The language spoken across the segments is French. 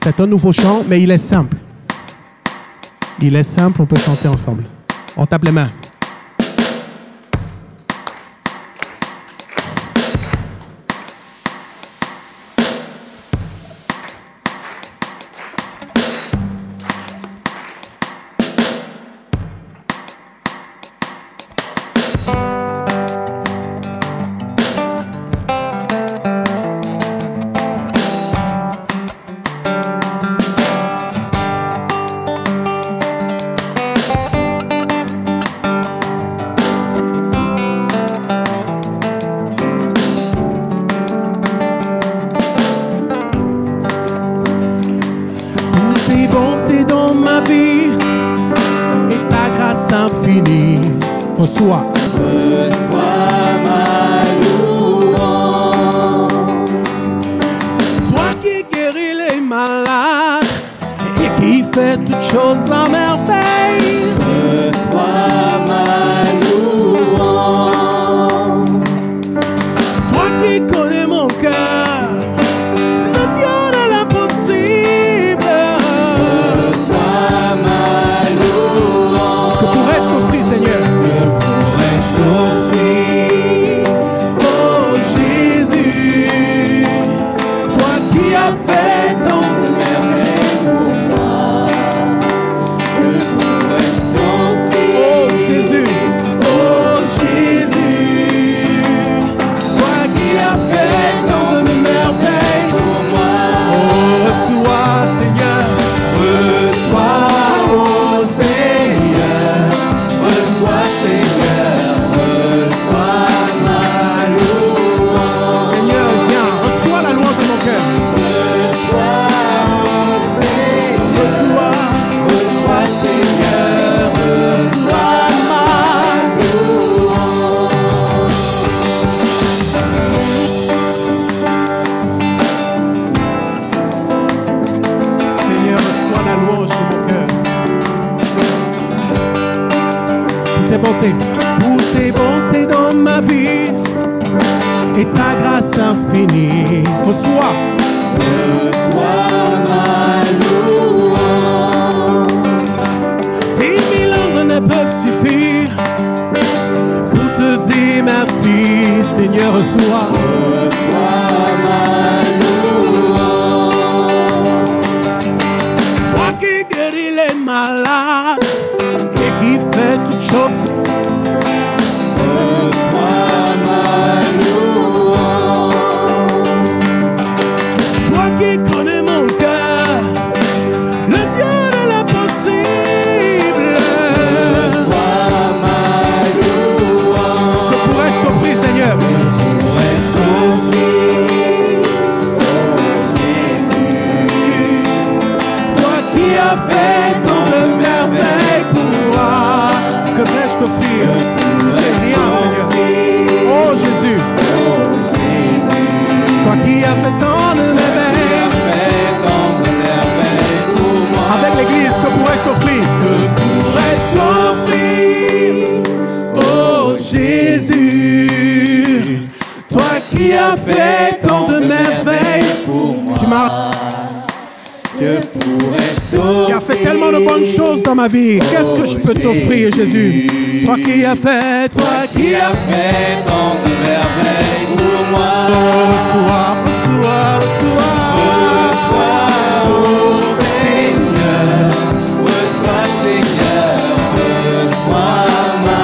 C'est un nouveau chant, mais il est simple. Il est simple, on peut chanter ensemble. On tape les mains. Tes bontés dans ma vie et ta grâce infinie. Reçois. Reçois ma louange. Toi qui guéris les malades et qui fais toutes choses en merveille. Reçois ma louange. Toi qui connais mon cœur, le Dieu de l'impossible. Reçois ma louange. Que pourrais-je t'offrir, Seigneur? Oh Jésus, toi qui as fait tant de merveilles pour moi, que pourrais-je t'offrir? Oh Jésus, toi qui as fait tant de merveilles pour moi. Oh, reçois Seigneur, reçois, oh Seigneur, reçois Seigneur, reçois ma louange. Seigneur, viens, reçois la louange de mon cœur. Reçois, oh Seigneur, reçois Seigneur, reçois ma louange. Seigneur, reçois la louange de mon cœur. Pour tes bontés. Pour tes bontés dans ma vie et ta grâce infinie. Reçois. Reçois ma louange. 10 000 ans ne peuvent suffire pour te dire merci. Seigneur, reçois. Reçois ma louange. Toi qui guéris les malades et qui fait toutes choses. Reçois ma louange. Toi qui connais mon cœur, le Dieu de l'impossible. Reçois ma louange. Que pourrais-je t'offrir, Seigneur? Pourrais-je t'offrir, oh Jésus, toi qui as fait tant de merveilles pour moi. Que vais-je t'offrir? Rien, Seigneur. Oh Jésus, Toi qui as fait tant de merveilles, avec l'Église, que pourrais-je t'offrir? que pourrais-je t'offrir, oh Jésus, toi qui as fait tant de merveilles pour moi. Tu m'as Que pourrais-je t'offrir? Tu as fait tellement de bonnes choses dans ma vie. Qu'est-ce que je peux t'offrir, Jésus? Toi qui as fait tant de merveilles pour moi. Reçois, reçois, Reçois, oh Seigneur, reçois Seigneur, reçois ma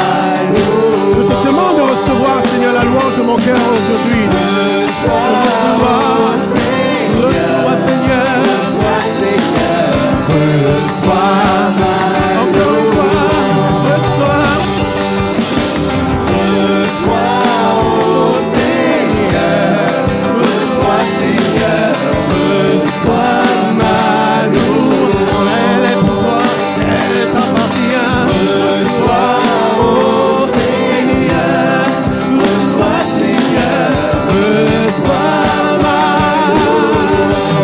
louange. je te demande de recevoir, Seigneur, la louange de mon cœur aujourd'hui. Reçois Seigneur, reçois Seigneur, reçois ma Encore une fois, reçois. Reçois, oh Seigneur, reçois Seigneur, reçois ma louange. Elle est pour toi, elle t'appartient. Reçois, oh Seigneur, reçois Seigneur, reçois ma louange.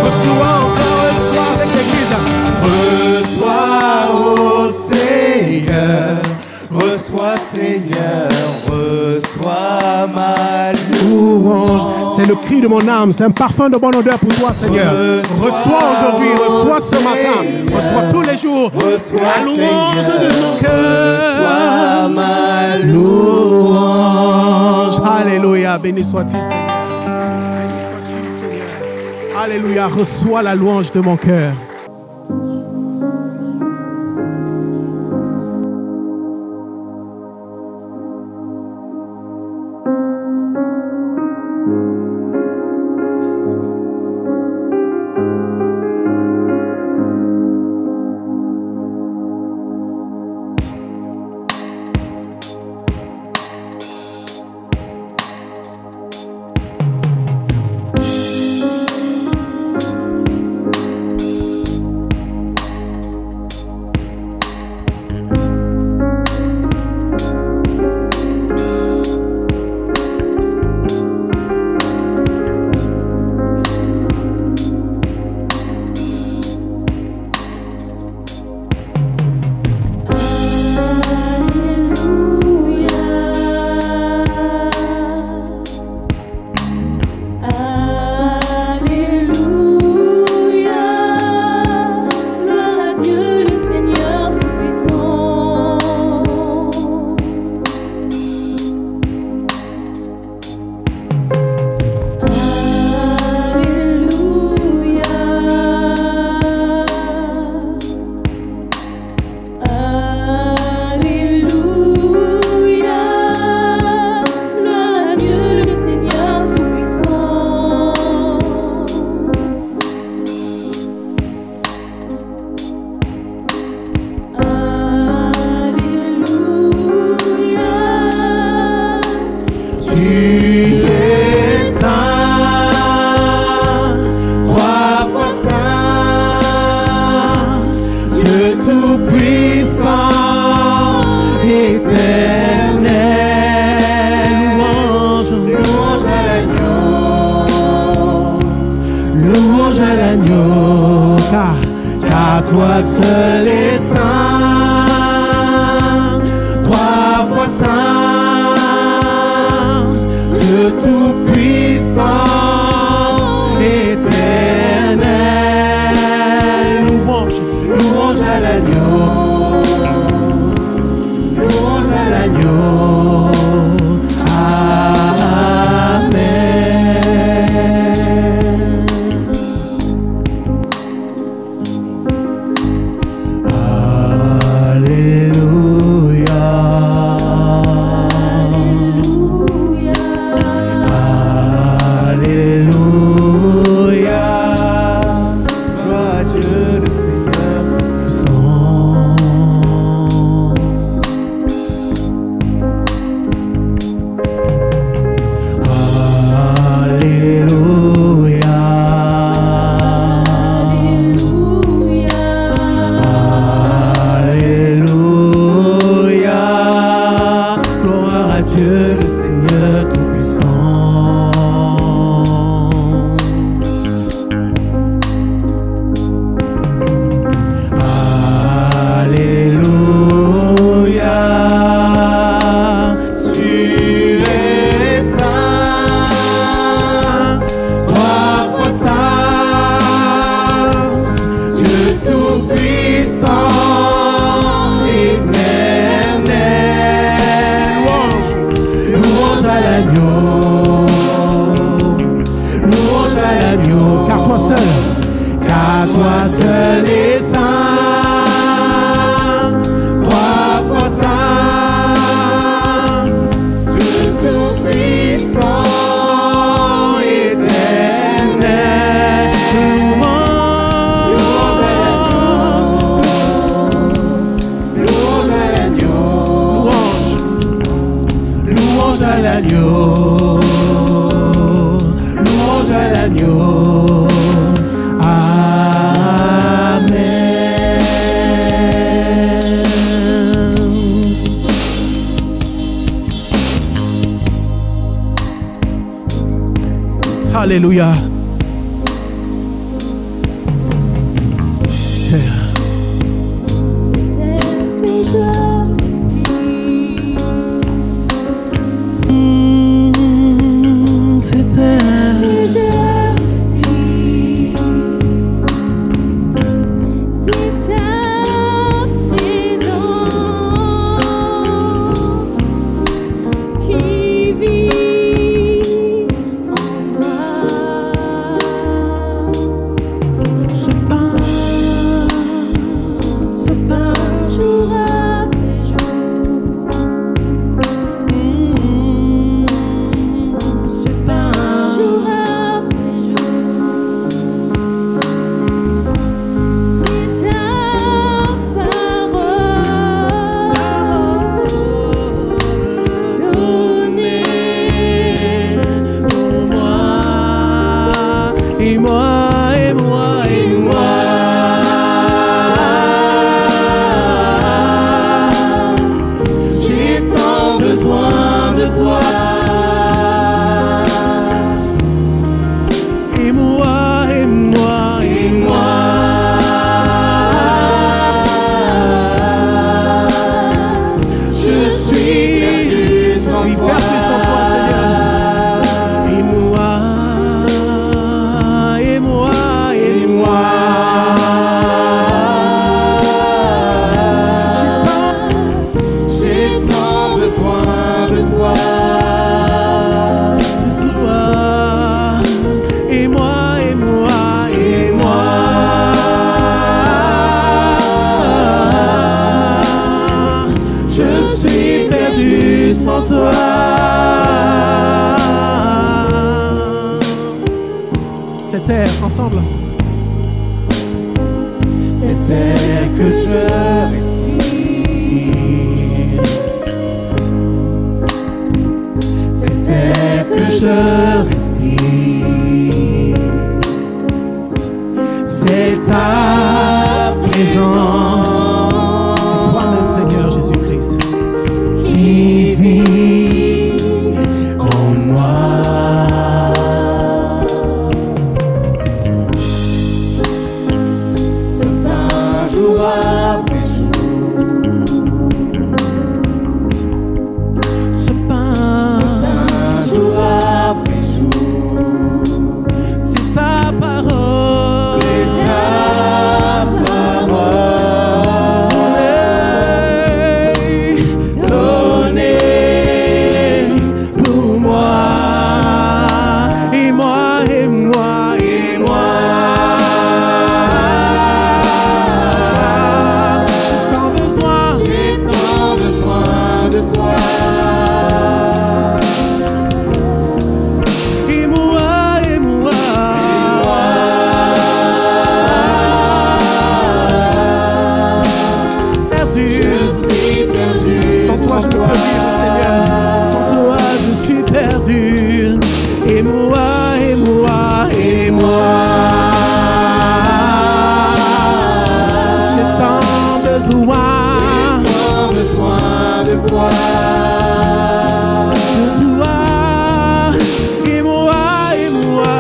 Reçois encore, reçois avec l'Église. Reçois, oh Seigneur, reçois Seigneur, reçois ma louange. C'est le cri de mon âme. C'est un parfum de bonne odeur pour toi, Seigneur. Reçois aujourd'hui, reçois ce matin, reçois tous les jours la louange de mon cœur. Reçois ma louange. Alléluia. Béni sois-tu, Seigneur. Béni sois-tu, Seigneur. Alléluia. Reçois la louange de mon cœur. Car toi seul est saint, trois fois saint, Dieu tout-puissant, éternel. Louange, louange à l'agneau, louange à l'agneau. Alléluia. C'était et moi, et moi, et moi. J'ai tant besoin de toi. Et moi, et moi, et moi. Je suis perdu sans toi, Seigneur. Et moi, et moi, et moi. J'ai tant besoin de toi. De toi. Et moi, et moi, et moi. Je suis perdu sans toi. Cette terre, ensemble. Cette terre que je respire. Cette terre que je respire. C'est ta présence. C'est toi-même, Seigneur Jésus-Christ, qui vit en moi. Ce pain jour après jour. Ce pain jour après jour. C'est ta parole. C'est ta parole. Donnez pour moi. Et moi, et moi, et moi. J'ai tant besoin de toi. Et moi, et moi. Perdu. Je suis perdu. Sans toi, je ne peux vivre, Seigneur. Sans toi, je suis perdu. Et moi, et moi, et moi. J'ai tant besoin de toi. De toi. Et moi, et moi.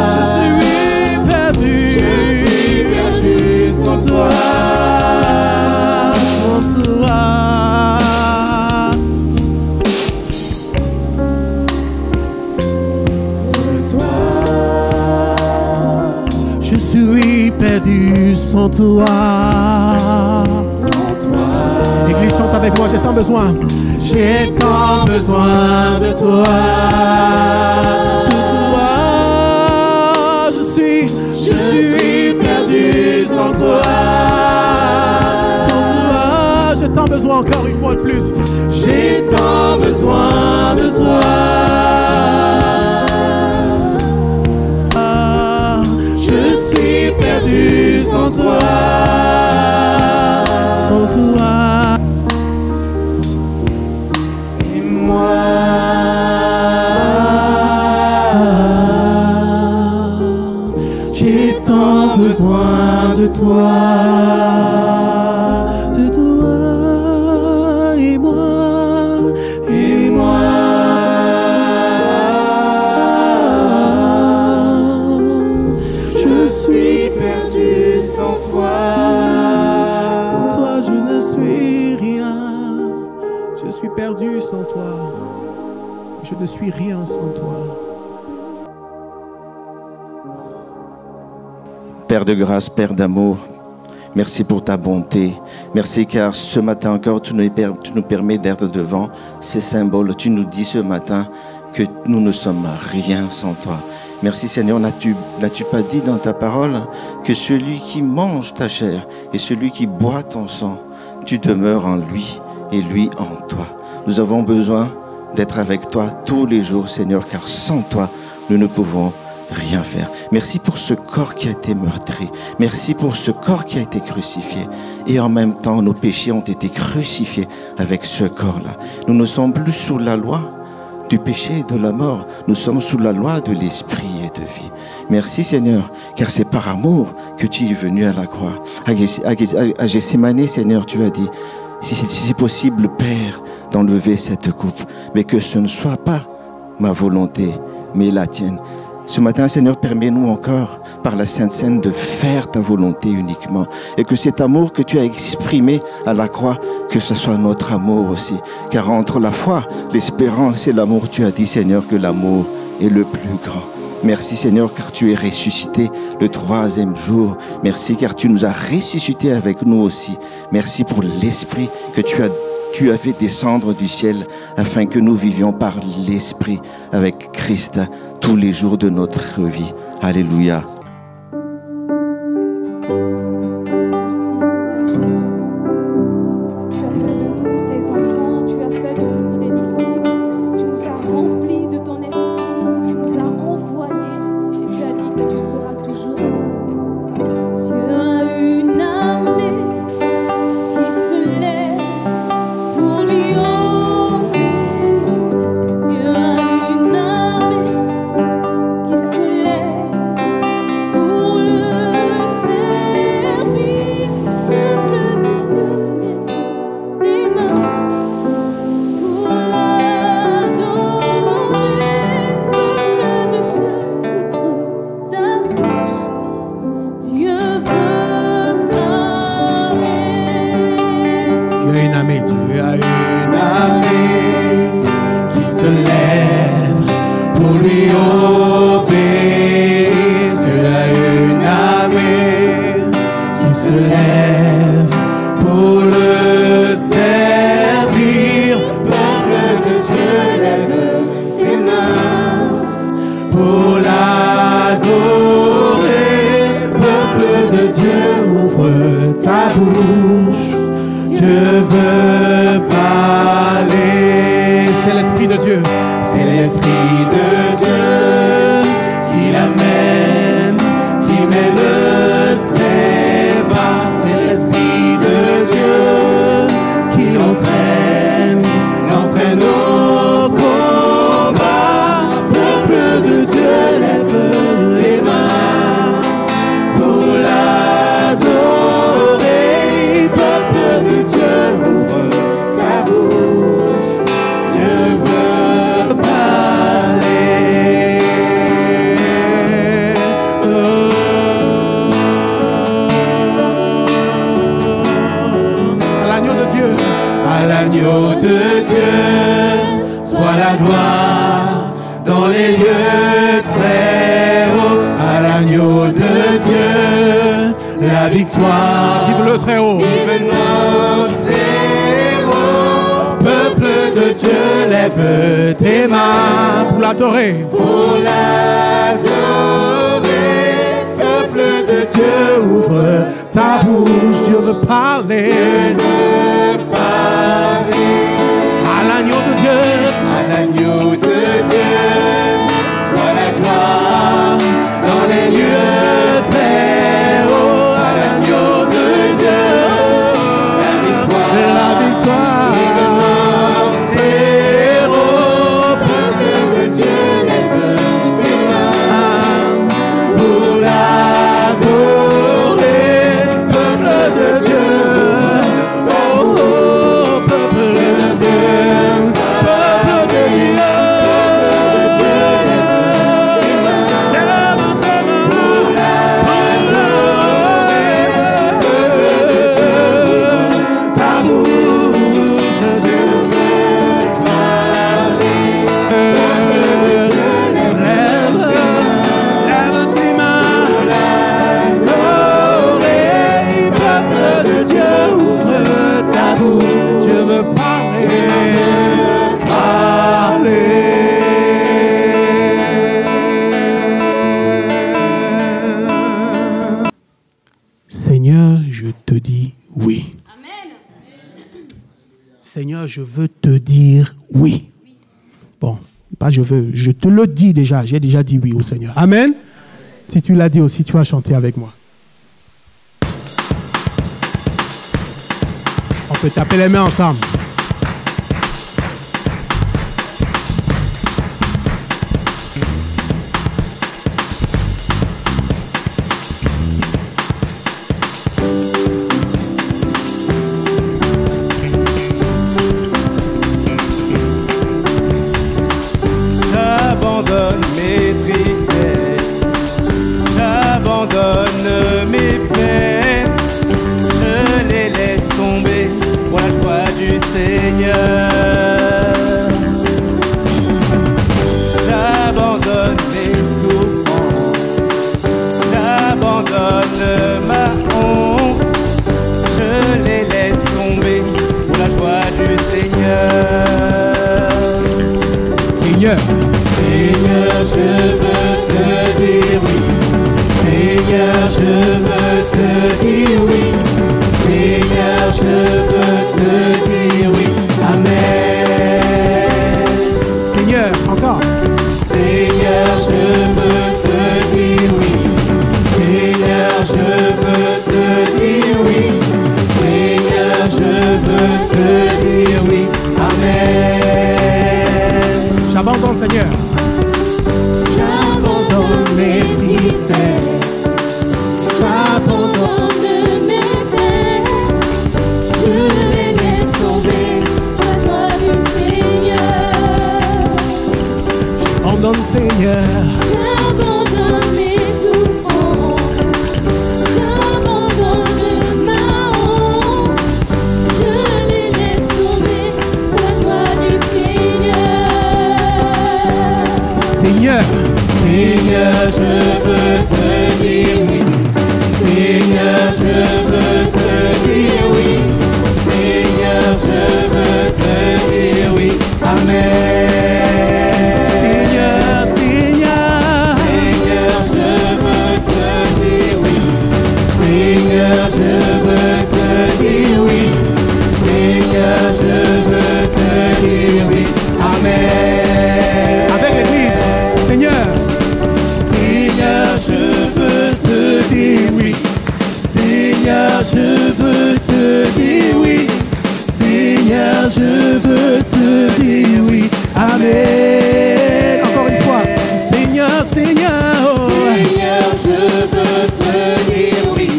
Je suis perdu sans toi. Sans toi. Je suis perdu sans toi. Église, chante avec moi, j'ai tant besoin. J'ai tant besoin de toi. De toi. Je suis perdu sans toi. Sans toi. J'ai tant besoin encore une fois de plus. J'ai tant besoin de toi. Je suis perdu sans toi, sans toi. Et moi, j'ai tant besoin de toi, de toi. Et moi, et moi. Je suis perdu sans toi. Sans toi, je ne suis rien. Je suis perdu sans toi. Je ne suis rien sans toi. Père de grâce, Père d'amour, merci pour ta bonté. Merci car ce matin encore, tu nous permets d'être devant ces symboles. Tu nous dis ce matin que nous ne sommes rien sans toi. Merci Seigneur, n'as-tu pas dit dans ta parole que celui qui mange ta chair et celui qui boit ton sang, tu demeures en lui et lui en toi. Nous avons besoin d'être avec toi tous les jours, Seigneur, car sans toi, nous ne pouvons rien faire. Merci pour ce corps qui a été meurtri. Merci pour ce corps qui a été crucifié. Et en même temps, nos péchés ont été crucifiés avec ce corps-là. Nous ne sommes plus sous la loi, du péché et de la mort. Nous sommes sous la loi de l'esprit et de vie. Merci Seigneur, car c'est par amour que tu es venu à la croix. À Gethsémane, Seigneur, tu as dit, si c'est possible, Père, d'enlever cette coupe, mais que ce ne soit pas ma volonté, mais la tienne. Ce matin, Seigneur, permets-nous encore, par la Sainte Seine, de faire ta volonté uniquement. Et que cet amour que tu as exprimé à la croix, que ce soit notre amour aussi. Car entre la foi, l'espérance et l'amour, tu as dit, Seigneur, que l'amour est le plus grand. Merci, Seigneur, car tu es ressuscité le 3e jour. Merci, car tu nous as ressuscités avec nous aussi. Merci pour l'Esprit que tu as fait descendre du ciel afin que nous vivions par l'Esprit avec Christ tous les jours de notre vie. Alléluia. Je veux te dire oui. Bon, pas je veux, je te le dis déjà. J'ai déjà dit oui au Seigneur. Amen. Si tu l'as dit aussi, tu vas chanter avec moi. On peut taper les mains ensemble. Seigneur. Seigneur, je veux te dire oui. Seigneur, je veux te dire oui. Seigneur, je veux te dire oui. Amen. Seigneur, encore. Seigneur, je veux te dire oui. Seigneur, je veux te dire oui. Seigneur, je veux te dire oui. Amen. J'abandonne, Seigneur. J'abandonne mes tristesses. J'abandonne mes peines. Je les laisse tomber à toi du Seigneur. J'abandonne, Seigneur. J'abandonne mes souffrances. J'abandonne ma honte. Je les laisse tomber à toi du Seigneur. Seigneur. Seigneur, je veux te dire oui. Seigneur, je veux te dire oui. Seigneur, je veux te dire oui. Amen. Seigneur, Seigneur. Seigneur, je veux te dire oui. Seigneur, je veux te dire oui. Seigneur, je veux te dire oui. Amen. Avec l'église. Seigneur. Seigneur, je veux te dire oui. Seigneur, je veux te dire oui. Seigneur, je veux te dire oui. Amen. Encore une fois. Seigneur, Seigneur. Oh. Seigneur, je veux te dire oui.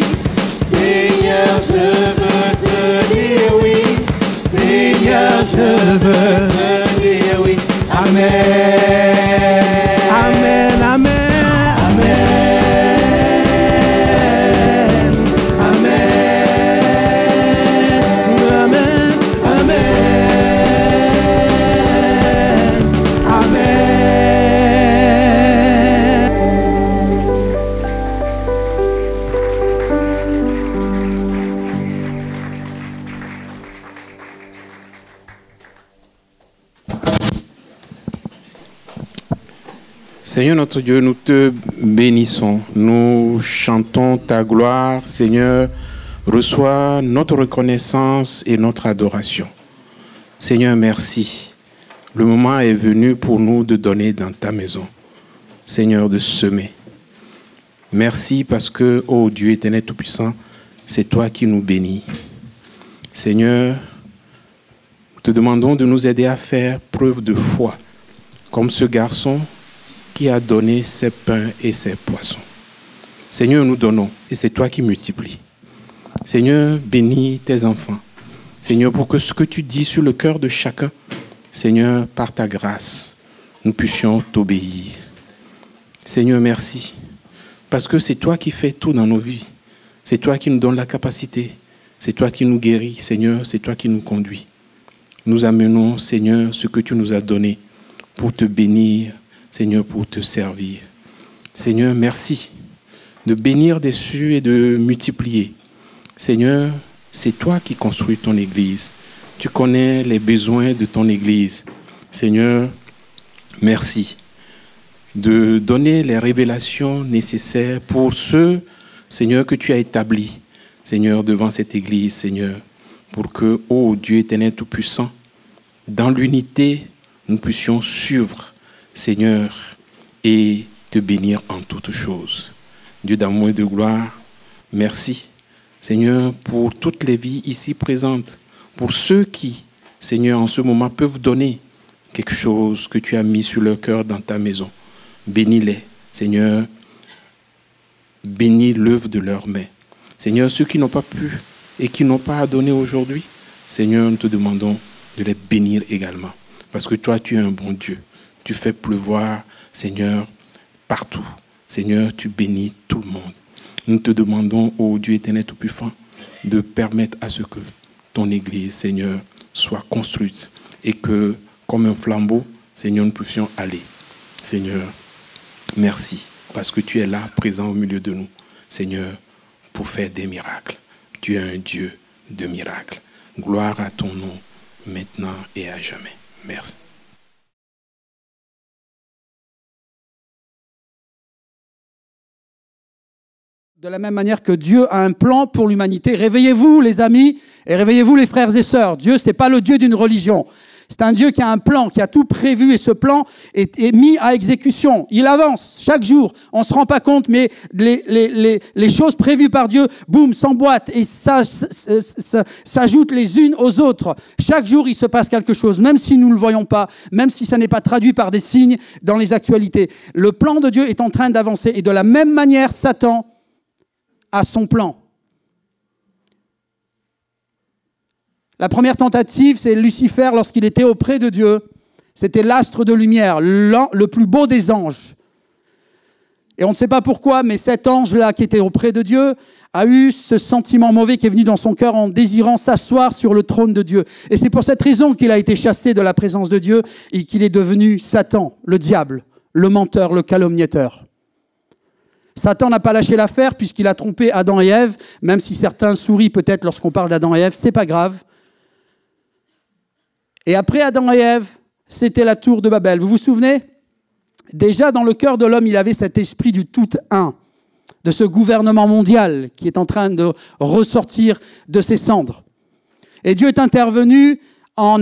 Seigneur, je veux te dire oui. Seigneur, je veux te dire oui. Amen. Amen, amen. Seigneur notre Dieu, nous te bénissons, nous chantons ta gloire. Seigneur, reçois notre reconnaissance et notre adoration. Seigneur, merci. Le moment est venu pour nous de donner dans ta maison. Seigneur, de semer. Merci parce que, ô Dieu éternel tout-puissant, c'est toi qui nous bénis. Seigneur, nous te demandons de nous aider à faire preuve de foi, comme ce garçon qui a donné ses pains et ses poissons. Seigneur, nous donnons, et c'est toi qui multiplies. Seigneur, bénis tes enfants. Seigneur, pour que ce que tu dis sur le cœur de chacun, Seigneur, par ta grâce, nous puissions t'obéir. Seigneur, merci, parce que c'est toi qui fais tout dans nos vies. C'est toi qui nous donnes la capacité. C'est toi qui nous guéris, Seigneur, c'est toi qui nous conduis. Nous amenons, Seigneur, ce que tu nous as donné pour te bénir, Seigneur, pour te servir. Seigneur, merci de bénir des cieux et de multiplier. Seigneur, c'est toi qui construis ton Église. Tu connais les besoins de ton Église. Seigneur, merci de donner les révélations nécessaires pour ceux, Seigneur, que tu as établis, Seigneur, devant cette Église, Seigneur, pour que, ô Dieu éternel tout-puissant, dans l'unité, nous puissions suivre, Seigneur, et te bénir en toutes choses. Dieu d'amour et de gloire, merci, Seigneur, pour toutes les vies ici présentes, pour ceux qui, Seigneur, en ce moment peuvent donner quelque chose que tu as mis sur leur cœur dans ta maison. Bénis-les, Seigneur, bénis l'œuvre de leurs mains. Seigneur, ceux qui n'ont pas pu et qui n'ont pas à donner aujourd'hui, Seigneur, nous te demandons de les bénir également. Parce que toi, tu es un bon Dieu. Tu fais pleuvoir, Seigneur, partout. Seigneur, tu bénis tout le monde. Nous te demandons, ô Dieu éternel tout-puissant, de permettre à ce que ton Église, Seigneur, soit construite et que, comme un flambeau, Seigneur, nous puissions aller. Seigneur, merci, parce que tu es là, présent au milieu de nous, Seigneur, pour faire des miracles. Tu es un Dieu de miracles. Gloire à ton nom, maintenant et à jamais. Merci. De la même manière que Dieu a un plan pour l'humanité. Réveillez-vous les amis et réveillez-vous les frères et sœurs. Dieu, ce n'est pas le Dieu d'une religion. C'est un Dieu qui a un plan, qui a tout prévu et ce plan est mis à exécution. Il avance chaque jour. On ne se rend pas compte, mais les choses prévues par Dieu, boum, s'emboîtent et s'ajoutent les unes aux autres. Chaque jour, il se passe quelque chose, même si nous ne le voyons pas, même si ça n'est pas traduit par des signes dans les actualités. Le plan de Dieu est en train d'avancer et de la même manière, Satan a son plan. La première tentative, c'est Lucifer lorsqu'il était auprès de Dieu. C'était l'astre de lumière, le plus beau des anges. Et on ne sait pas pourquoi, mais cet ange-là qui était auprès de Dieu a eu ce sentiment mauvais qui est venu dans son cœur en désirant s'asseoir sur le trône de Dieu. Et c'est pour cette raison qu'il a été chassé de la présence de Dieu et qu'il est devenu Satan, le diable, le menteur, le calomniateur. Satan n'a pas lâché l'affaire puisqu'il a trompé Adam et Ève, même si certains sourient peut-être lorsqu'on parle d'Adam et Ève, c'est pas grave. Et après Adam et Ève, c'était la tour de Babel. Vous vous souvenez ? Déjà dans le cœur de l'homme, il avait cet esprit du tout un, de ce gouvernement mondial qui est en train de ressortir de ses cendres. Et Dieu est intervenu en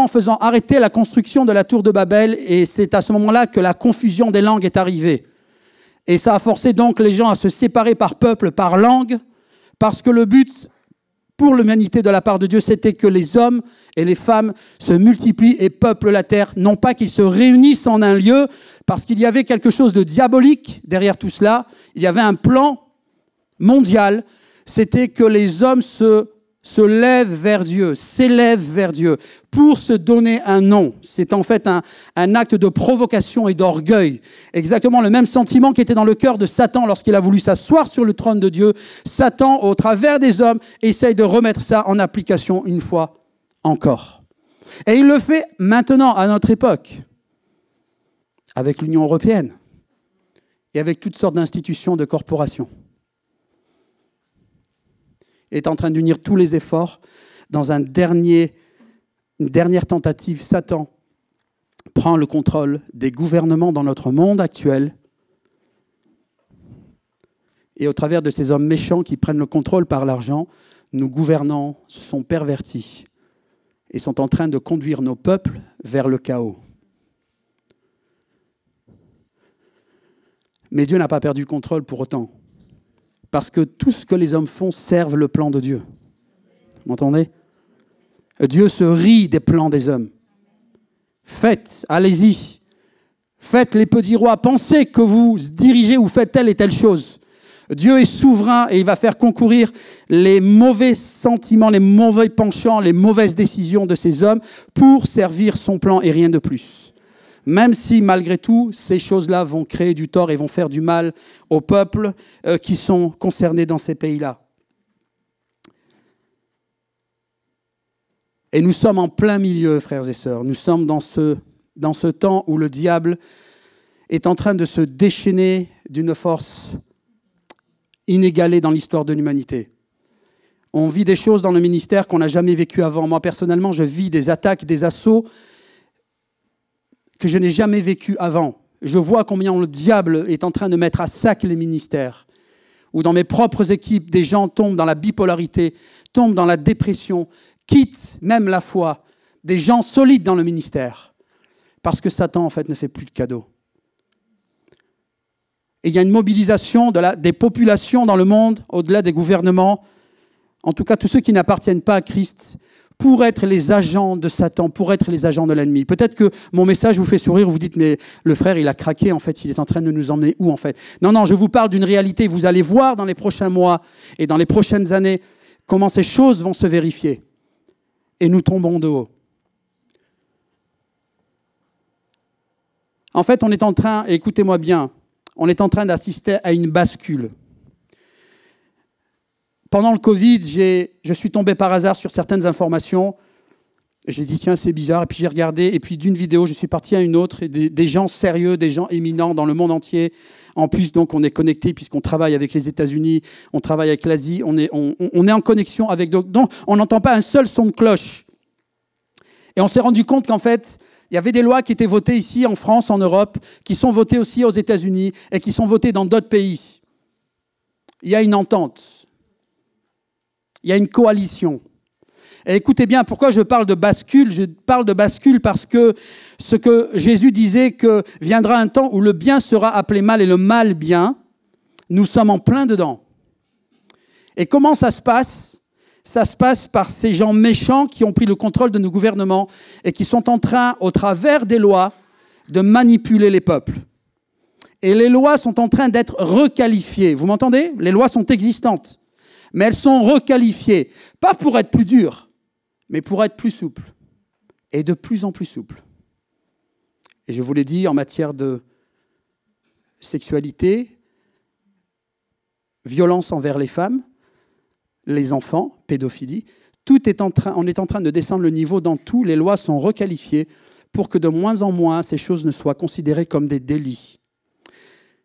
faisant arrêter la construction de la tour de Babel, et c'est à ce moment-là que la confusion des langues est arrivée. Et ça a forcé donc les gens à se séparer par peuple, par langue, parce que le but pour l'humanité de la part de Dieu, c'était que les hommes et les femmes se multiplient et peuplent la terre, non pas qu'ils se réunissent en un lieu, parce qu'il y avait quelque chose de diabolique derrière tout cela. Il y avait un plan mondial, c'était que les hommes se lèvent vers Dieu, s'élèvent vers Dieu pour se donner un nom. C'est en fait un acte de provocation et d'orgueil. Exactement le même sentiment qui était dans le cœur de Satan lorsqu'il a voulu s'asseoir sur le trône de Dieu. Satan, au travers des hommes, essaye de remettre ça en application une fois encore. Et il le fait maintenant, à notre époque, avec l'Union européenne et avec toutes sortes d'institutions, de corporations. Est en train d'unir tous les efforts dans une dernière tentative. Satan prend le contrôle des gouvernements dans notre monde actuel. Et au travers de ces hommes méchants qui prennent le contrôle par l'argent, nos gouvernants se sont pervertis et sont en train de conduire nos peuples vers le chaos. Mais Dieu n'a pas perdu le contrôle pour autant. Parce que tout ce que les hommes font serve le plan de Dieu. Vous m'entendez ? Dieu se rit des plans des hommes. Faites, allez-y. Faites les petits rois. Pensez que vous dirigez ou faites telle et telle chose. Dieu est souverain et il va faire concourir les mauvais sentiments, les mauvais penchants, les mauvaises décisions de ces hommes pour servir son plan et rien de plus. Même si, malgré tout, ces choses-là vont créer du tort et vont faire du mal aux peuples qui sont concernés dans ces pays-là. Et nous sommes en plein milieu, frères et sœurs. Nous sommes dans ce temps où le diable est en train de se déchaîner d'une force inégalée dans l'histoire de l'humanité. On vit des choses dans le ministère qu'on n'a jamais vécues avant. Moi, personnellement, je vis des attaques, des assauts que je n'ai jamais vécu avant. Je vois combien le diable est en train de mettre à sac les ministères. Ou dans mes propres équipes, des gens tombent dans la bipolarité, tombent dans la dépression, quittent même la foi. Des gens solides dans le ministère. Parce que Satan, en fait, ne fait plus de cadeaux. Et il y a une mobilisation des populations dans le monde, au-delà des gouvernements, en tout cas tous ceux qui n'appartiennent pas à Christ, pour être les agents de Satan, pour être les agents de l'ennemi. Peut-être que mon message vous fait sourire, vous dites, mais le frère, il a craqué, en fait, il est en train de nous emmener où, en fait ? Non, je vous parle d'une réalité. Vous allez voir dans les prochains mois et dans les prochaines années comment ces choses vont se vérifier. Et nous tombons de haut. En fait, on est en train, écoutez-moi bien, on est en train d'assister à une bascule. Pendant le Covid, je suis tombé par hasard sur certaines informations. J'ai dit, tiens, c'est bizarre. Et puis j'ai regardé. Et puis d'une vidéo, je suis parti à une autre. Et des gens sérieux, des gens éminents dans le monde entier. En plus, donc, on est connecté puisqu'on travaille avec les États-Unis, on travaille avec l'Asie. On est en connexion avec d'autres. Donc, on n'entend pas un seul son de cloche. Et on s'est rendu compte qu'en fait, il y avait des lois qui étaient votées ici, en France, en Europe, qui sont votées aussi aux États-Unis et qui sont votées dans d'autres pays. il y a une entente. Il y a une coalition. Et écoutez bien, pourquoi je parle de bascule? Je parle de bascule parce que ce que Jésus disait, que viendra un temps où le bien sera appelé mal et le mal bien, nous sommes en plein dedans. Et comment ça se passe? Ça se passe par ces gens méchants qui ont pris le contrôle de nos gouvernements et qui sont en train, au travers des lois, de manipuler les peuples. Et les lois sont en train d'être requalifiées. Vous m'entendez? Les lois sont existantes, mais elles sont requalifiées. Pas pour être plus dures, mais pour être plus souples. Et de plus en plus souples. Et je vous l'ai dit, en matière de sexualité, violence envers les femmes, les enfants, pédophilie, on est en train de descendre le niveau dans tout. Les lois sont requalifiées pour que de moins en moins ces choses ne soient considérées comme des délits.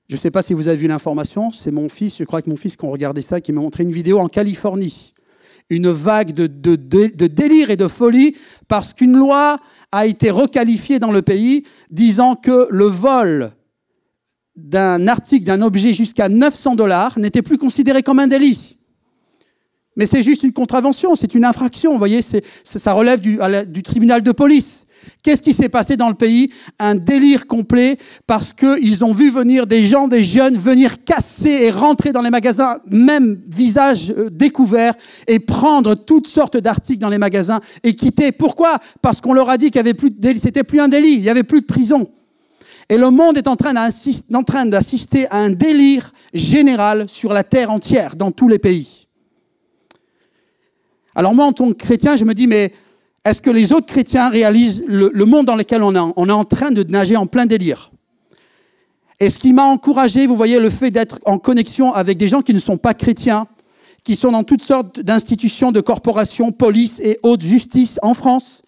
Je ne sais pas si vous avez vu l'information, c'est mon fils, je crois que mon fils qui a regardé ça, qui m'a montré une vidéo en Californie. Une vague de délire et de folie parce qu'une loi a été requalifiée dans le pays disant que le vol d'un article, d'un objet jusqu'à 900 $ n'était plus considéré comme un délit. Mais c'est juste une contravention, c'est une infraction, vous voyez, ça relève du tribunal de police. Qu'est-ce qui s'est passé dans le pays? Un délire complet parce qu'ils ont vu venir des gens, des jeunes, venir casser et rentrer dans les magasins, même visage découvert, et prendre toutes sortes d'articles dans les magasins et quitter. Pourquoi? Parce qu'on leur a dit qu'il y avait plus de délit, c'était plus un délit, il n'y avait plus de prison. Et le monde est en train d'assister à un délire général sur la terre entière, dans tous les pays. Alors moi, en tant que chrétien, je me dis, mais est-ce que les autres chrétiens réalisent le monde dans lequel on est en train de nager en plein délire? Et ce qui m'a encouragé, vous voyez, le fait d'être en connexion avec des gens qui ne sont pas chrétiens, qui sont dans toutes sortes d'institutions, de corporations, police et haute justice en France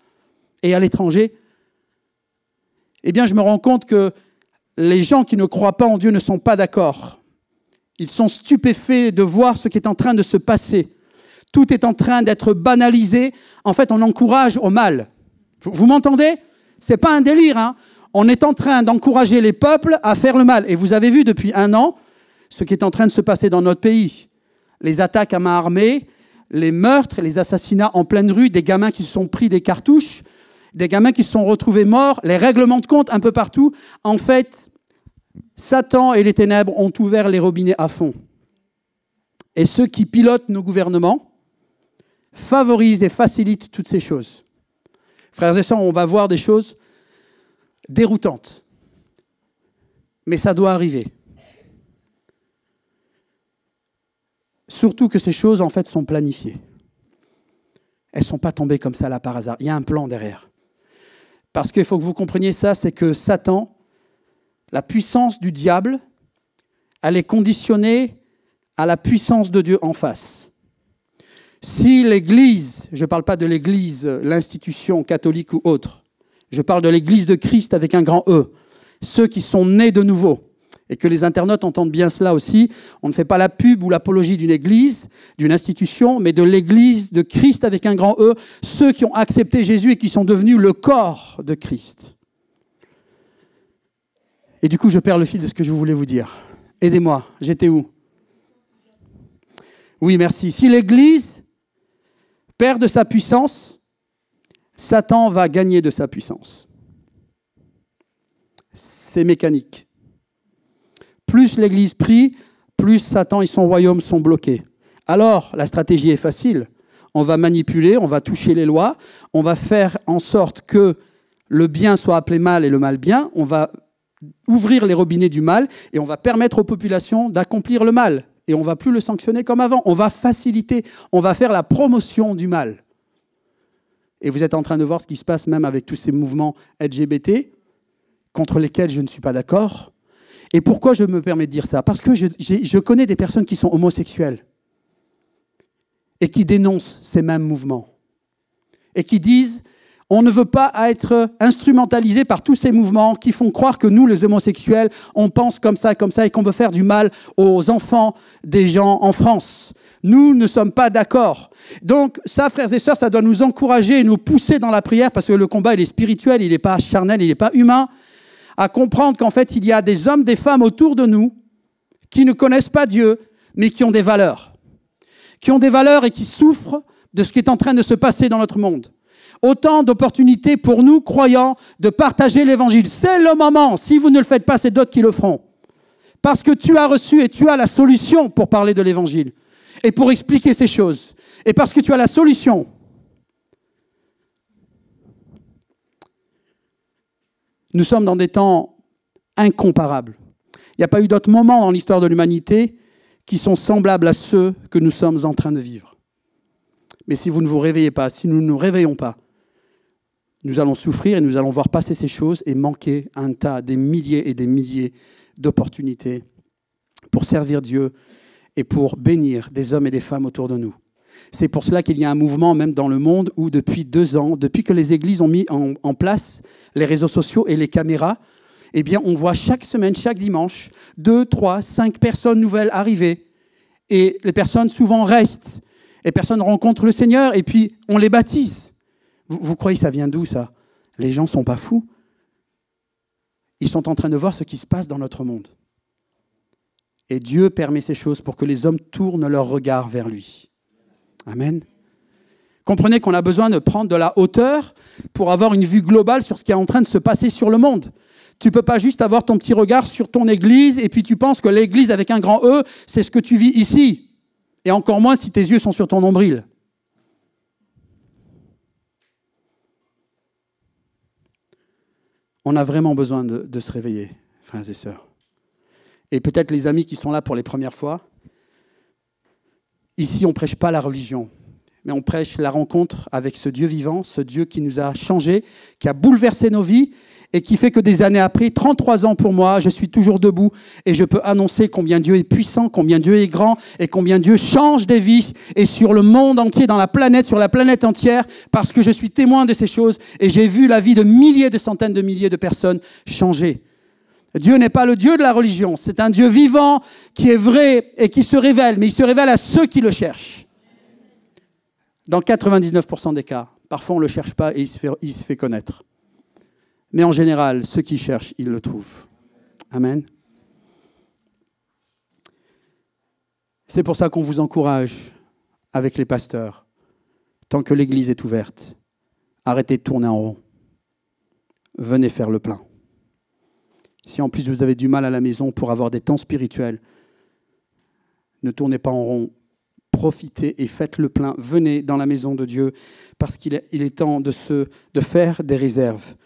et à l'étranger, eh bien, je me rends compte que les gens qui ne croient pas en Dieu ne sont pas d'accord. Ils sont stupéfaits de voir ce qui est en train de se passer. Tout est en train d'être banalisé. En fait, on encourage au mal. Vous m'entendez? Ce n'est pas un délire. Hein. On est en train d'encourager les peuples à faire le mal. Et vous avez vu depuis 1 an ce qui est en train de se passer dans notre pays. Les attaques à main armée, les meurtres, les assassinats en pleine rue, des gamins qui se sont pris des cartouches, des gamins qui se sont retrouvés morts, les règlements de compte un peu partout. En fait, Satan et les ténèbres ont ouvert les robinets à fond. Et ceux qui pilotent nos gouvernements favorisent et facilitent toutes ces choses. Frères et sœurs, on va voir des choses déroutantes. Mais ça doit arriver. Surtout que ces choses, en fait, sont planifiées. Elles ne sont pas tombées comme ça là par hasard. Il y a un plan derrière. Parce qu'il faut que vous compreniez ça, c'est que Satan, la puissance du diable, elle est conditionnée à la puissance de Dieu en face. Si l'Église, je ne parle pas de l'Église, l'institution catholique ou autre, je parle de l'Église de Christ avec un grand E, ceux qui sont nés de nouveau, et que les internautes entendent bien cela aussi, on ne fait pas la pub ou l'apologie d'une Église, d'une institution, mais de l'Église de Christ avec un grand E, ceux qui ont accepté Jésus et qui sont devenus le corps de Christ. Et du coup, je perds le fil de ce que je voulais vous dire. Aidez-moi, j'étais où? Oui, merci. Si l'Église perd de sa puissance, Satan va gagner de sa puissance. C'est mécanique. Plus l'Église prie, plus Satan et son royaume sont bloqués. Alors, la stratégie est facile. On va manipuler, on va toucher les lois, on va faire en sorte que le bien soit appelé mal et le mal bien, on va ouvrir les robinets du mal et on va permettre aux populations d'accomplir le mal. Et on ne va plus le sanctionner comme avant. On va faciliter, on va faire la promotion du mal. Et vous êtes en train de voir ce qui se passe même avec tous ces mouvements LGBT contre lesquels je ne suis pas d'accord. Et pourquoi je me permets de dire ça? Parce que je connais des personnes qui sont homosexuelles et qui dénoncent ces mêmes mouvements. Et qui disent, on ne veut pas être instrumentalisé par tous ces mouvements qui font croire que nous, les homosexuels, on pense comme ça, et qu'on veut faire du mal aux enfants des gens en France. Nous ne sommes pas d'accord. Donc ça, frères et sœurs, ça doit nous encourager et nous pousser dans la prière parce que le combat, il est spirituel, il n'est pas charnel, il n'est pas humain. À comprendre qu'en fait, il y a des hommes, des femmes autour de nous qui ne connaissent pas Dieu, mais qui ont des valeurs. Qui ont des valeurs et qui souffrent de ce qui est en train de se passer dans notre monde. Autant d'opportunités pour nous, croyants, de partager l'évangile. C'est le moment. Si vous ne le faites pas, c'est d'autres qui le feront. Parce que tu as reçu et tu as la solution pour parler de l'évangile et pour expliquer ces choses. Et parce que tu as la solution. Nous sommes dans des temps incomparables. Il n'y a pas eu d'autres moments dans l'histoire de l'humanité qui sont semblables à ceux que nous sommes en train de vivre. Mais si vous ne vous réveillez pas, si nous ne nous réveillons pas, nous allons souffrir et nous allons voir passer ces choses et manquer un tas, des milliers et des milliers d'opportunités pour servir Dieu et pour bénir des hommes et des femmes autour de nous. C'est pour cela qu'il y a un mouvement même dans le monde où depuis 2 ans, depuis que les églises ont mis en place les réseaux sociaux et les caméras, eh bien on voit chaque semaine, chaque dimanche, 2, 3, 5 personnes nouvelles arriver. Et les personnes souvent restent. Et personnes rencontrent le Seigneur et puis on les baptise. Vous croyez que ça vient d'où ça? Les gens ne sont pas fous. Ils sont en train de voir ce qui se passe dans notre monde. Et Dieu permet ces choses pour que les hommes tournent leur regard vers lui. Amen. Comprenez qu'on a besoin de prendre de la hauteur pour avoir une vue globale sur ce qui est en train de se passer sur le monde. Tu ne peux pas juste avoir ton petit regard sur ton église et puis tu penses que l'église avec un grand E, c'est ce que tu vis ici. Et encore moins si tes yeux sont sur ton nombril. On a vraiment besoin de se réveiller, frères et sœurs. Et peut-être les amis qui sont là pour les premières fois, ici on ne prêche pas la religion, mais on prêche la rencontre avec ce Dieu vivant, ce Dieu qui nous a changés, qui a bouleversé nos vies et qui fait que des années après, 33 ans pour moi, je suis toujours debout et je peux annoncer combien Dieu est puissant, combien Dieu est grand et combien Dieu change des vies et sur le monde entier, dans la planète, sur la planète entière, parce que je suis témoin de ces choses et j'ai vu la vie de milliers, de centaines de milliers de personnes changer. Dieu n'est pas le Dieu de la religion, c'est un Dieu vivant qui est vrai et qui se révèle, mais il se révèle à ceux qui le cherchent. Dans 99% des cas, parfois on ne le cherche pas et il se fait connaître. Mais en général, ceux qui cherchent, ils le trouvent. Amen. C'est pour ça qu'on vous encourage avec les pasteurs, tant que l'église est ouverte, arrêtez de tourner en rond. Venez faire le plein. Si en plus vous avez du mal à la maison pour avoir des temps spirituels, ne tournez pas en rond. Profitez et faites le plein. Venez dans la maison de Dieu parce qu'il est temps de faire des réserves.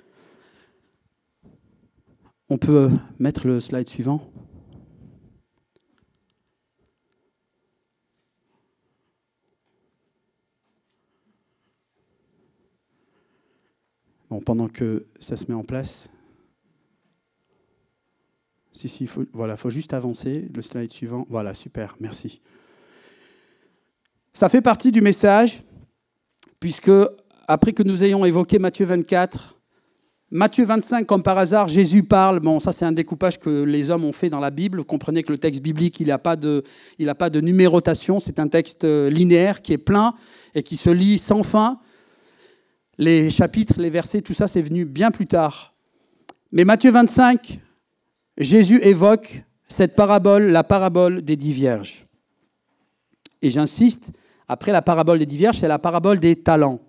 On peut mettre le slide suivant. Bon, pendant que ça se met en place. Il faut juste avancer. Le slide suivant. Voilà, super, merci. Ça fait partie du message, puisque après que nous ayons évoqué Matthieu 24, Matthieu 25, comme par hasard, Jésus parle. Bon, ça c'est un découpage que les hommes ont fait dans la Bible. Vous comprenez que le texte biblique, il n'a pas de numérotation. C'est un texte linéaire qui est plein et qui se lit sans fin. Les chapitres, les versets, tout ça, c'est venu bien plus tard. Mais Matthieu 25, Jésus évoque cette parabole, la parabole des 10 vierges. Et j'insiste, après la parabole des 10 vierges, c'est la parabole des talents.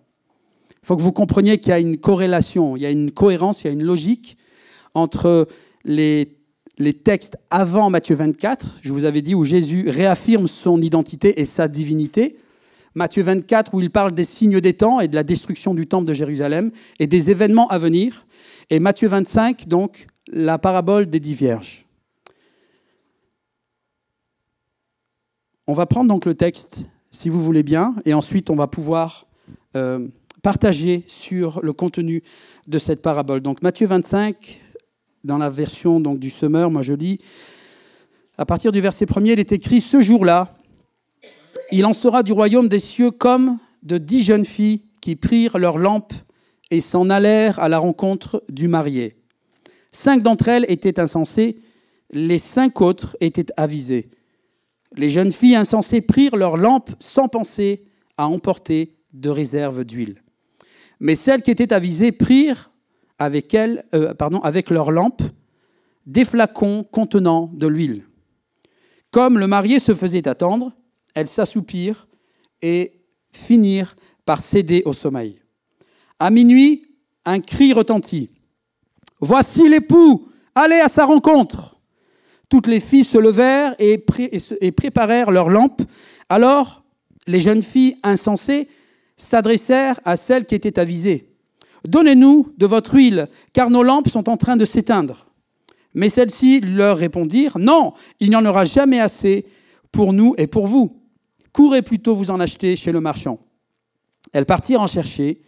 Il faut que vous compreniez qu'il y a une corrélation, il y a une cohérence, il y a une logique entre les textes avant Matthieu 24, je vous avais dit, où Jésus réaffirme son identité et sa divinité. Matthieu 24, où il parle des signes des temps et de la destruction du temple de Jérusalem et des événements à venir. Et Matthieu 25, donc, la parabole des 10 vierges. On va prendre donc le texte, si vous voulez bien, et ensuite on va pouvoir partager sur le contenu de cette parabole. Donc Matthieu 25, dans la version donc, du Semeur, moi je lis, à partir du verset 1er, il est écrit « Ce jour-là, il en sera du royaume des cieux comme de 10 jeunes filles qui prirent leurs lampes et s'en allèrent à la rencontre du marié. 5 d'entre elles étaient insensées, les 5 autres étaient avisées. Les jeunes filles insensées prirent leurs lampes sans penser à emporter de réserve d'huile. Mais celles qui étaient avisées prirent avec leurs lampes des flacons contenant de l'huile. Comme le marié se faisait attendre, elles s'assoupirent et finirent par céder au sommeil. À minuit, un cri retentit. « Voici l'époux, allez à sa rencontre !» Toutes les filles se levèrent et préparèrent leurs lampes. Alors, les jeunes filles insensées s'adressèrent à celles qui étaient avisées. « Donnez-nous de votre huile, car nos lampes sont en train de s'éteindre. » Mais celles-ci leur répondirent, « Non, il n'y en aura jamais assez pour nous et pour vous. Courez plutôt vous en acheter chez le marchand. » Elles partirent en chercher,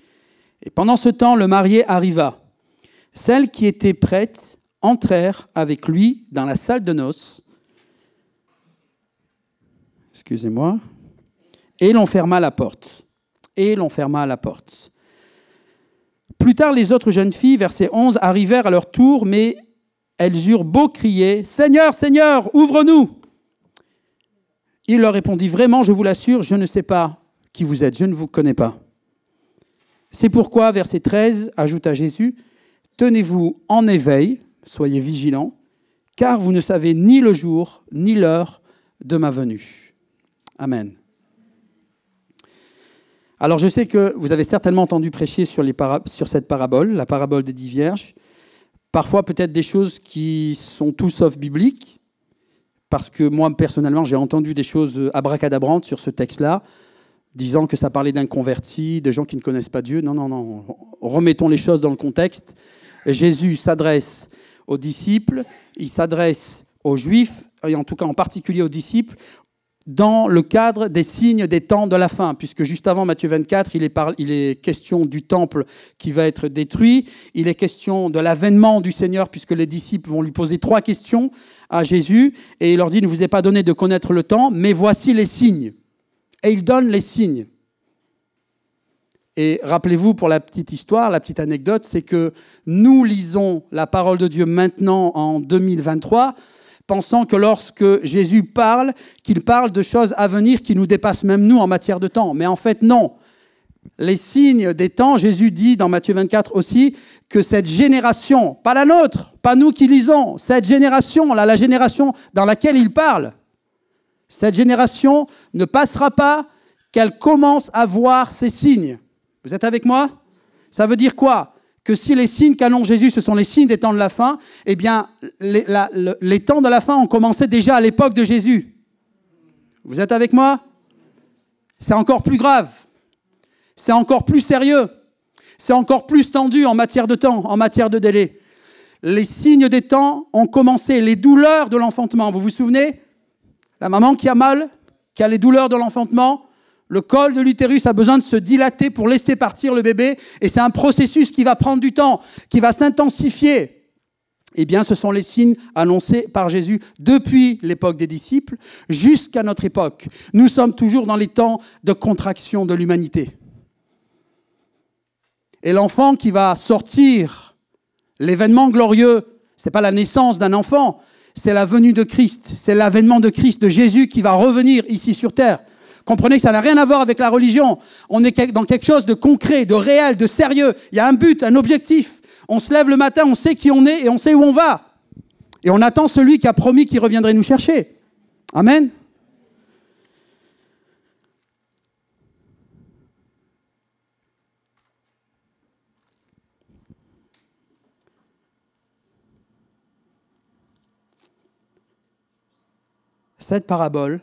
et pendant ce temps, le marié arriva. Celles qui étaient prêtes entrèrent avec lui dans la salle de noces. Excusez-moi. Et l'on ferma la porte. Plus tard, les autres jeunes filles, verset 11, arrivèrent à leur tour, mais elles eurent beau crier « Seigneur, Seigneur, ouvre-nous !» Il leur répondit « Vraiment, je vous l'assure, je ne sais pas qui vous êtes, je ne vous connais pas. » C'est pourquoi, verset 13, ajouta Jésus, « Tenez-vous en éveil, soyez vigilants, car vous ne savez ni le jour, ni l'heure de ma venue. » Amen. Alors, je sais que vous avez certainement entendu prêcher sur cette parabole, la parabole des 10 vierges. Parfois, peut-être des choses qui sont tout sauf bibliques, parce que moi, personnellement, j'ai entendu des choses abracadabrantes sur ce texte-là, disant que ça parlait d'inconvertis, de gens qui ne connaissent pas Dieu. Non. Remettons les choses dans le contexte. Jésus s'adresse aux disciples, il s'adresse aux Juifs, et en tout cas en particulier aux disciples, dans le cadre des signes des temps de la fin, puisque juste avant Matthieu 24, il est question du temple qui va être détruit, il est question de l'avènement du Seigneur, puisque les disciples vont lui poser 3 questions à Jésus, et il leur dit, il ne vous est pas donné de connaître le temps, mais voici les signes. Et il donne les signes. Et rappelez-vous, pour la petite histoire, la petite anecdote, c'est que nous lisons la parole de Dieu maintenant en 2023, pensant que lorsque Jésus parle, qu'il parle de choses à venir qui nous dépassent même nous en matière de temps. Mais en fait, non. Les signes des temps, Jésus dit dans Matthieu 24 aussi, que cette génération, pas la nôtre, pas nous qui lisons, cette génération, là, la génération dans laquelle il parle, cette génération ne passera pas qu'elle commence à voir ces signes. Vous êtes avec moi? Ça veut dire quoi? Que si les signes qu'annonce Jésus, ce sont les signes des temps de la fin, eh bien, les temps de la fin ont commencé déjà à l'époque de Jésus. Vous êtes avec moi? C'est encore plus grave. C'est encore plus sérieux. C'est encore plus tendu en matière de temps, en matière de délai. Les signes des temps ont commencé. Les douleurs de l'enfantement, vous vous souvenez? La maman qui a mal, qui a les douleurs de l'enfantement, le col de l'utérus a besoin de se dilater pour laisser partir le bébé. Et c'est un processus qui va prendre du temps, qui va s'intensifier. Eh bien, ce sont les signes annoncés par Jésus depuis l'époque des disciples jusqu'à notre époque. Nous sommes toujours dans les temps de contraction de l'humanité. Et l'enfant qui va sortir, l'événement glorieux, ce n'est pas la naissance d'un enfant, c'est la venue de Christ, c'est l'avènement de Christ, de Jésus qui va revenir ici sur terre. Comprenez que ça n'a rien à voir avec la religion. On est dans quelque chose de concret, de réel, de sérieux. Il y a un but, un objectif. On se lève le matin, on sait qui on est et on sait où on va. Et on attend celui qui a promis qu'il reviendrait nous chercher. Amen. Cette parabole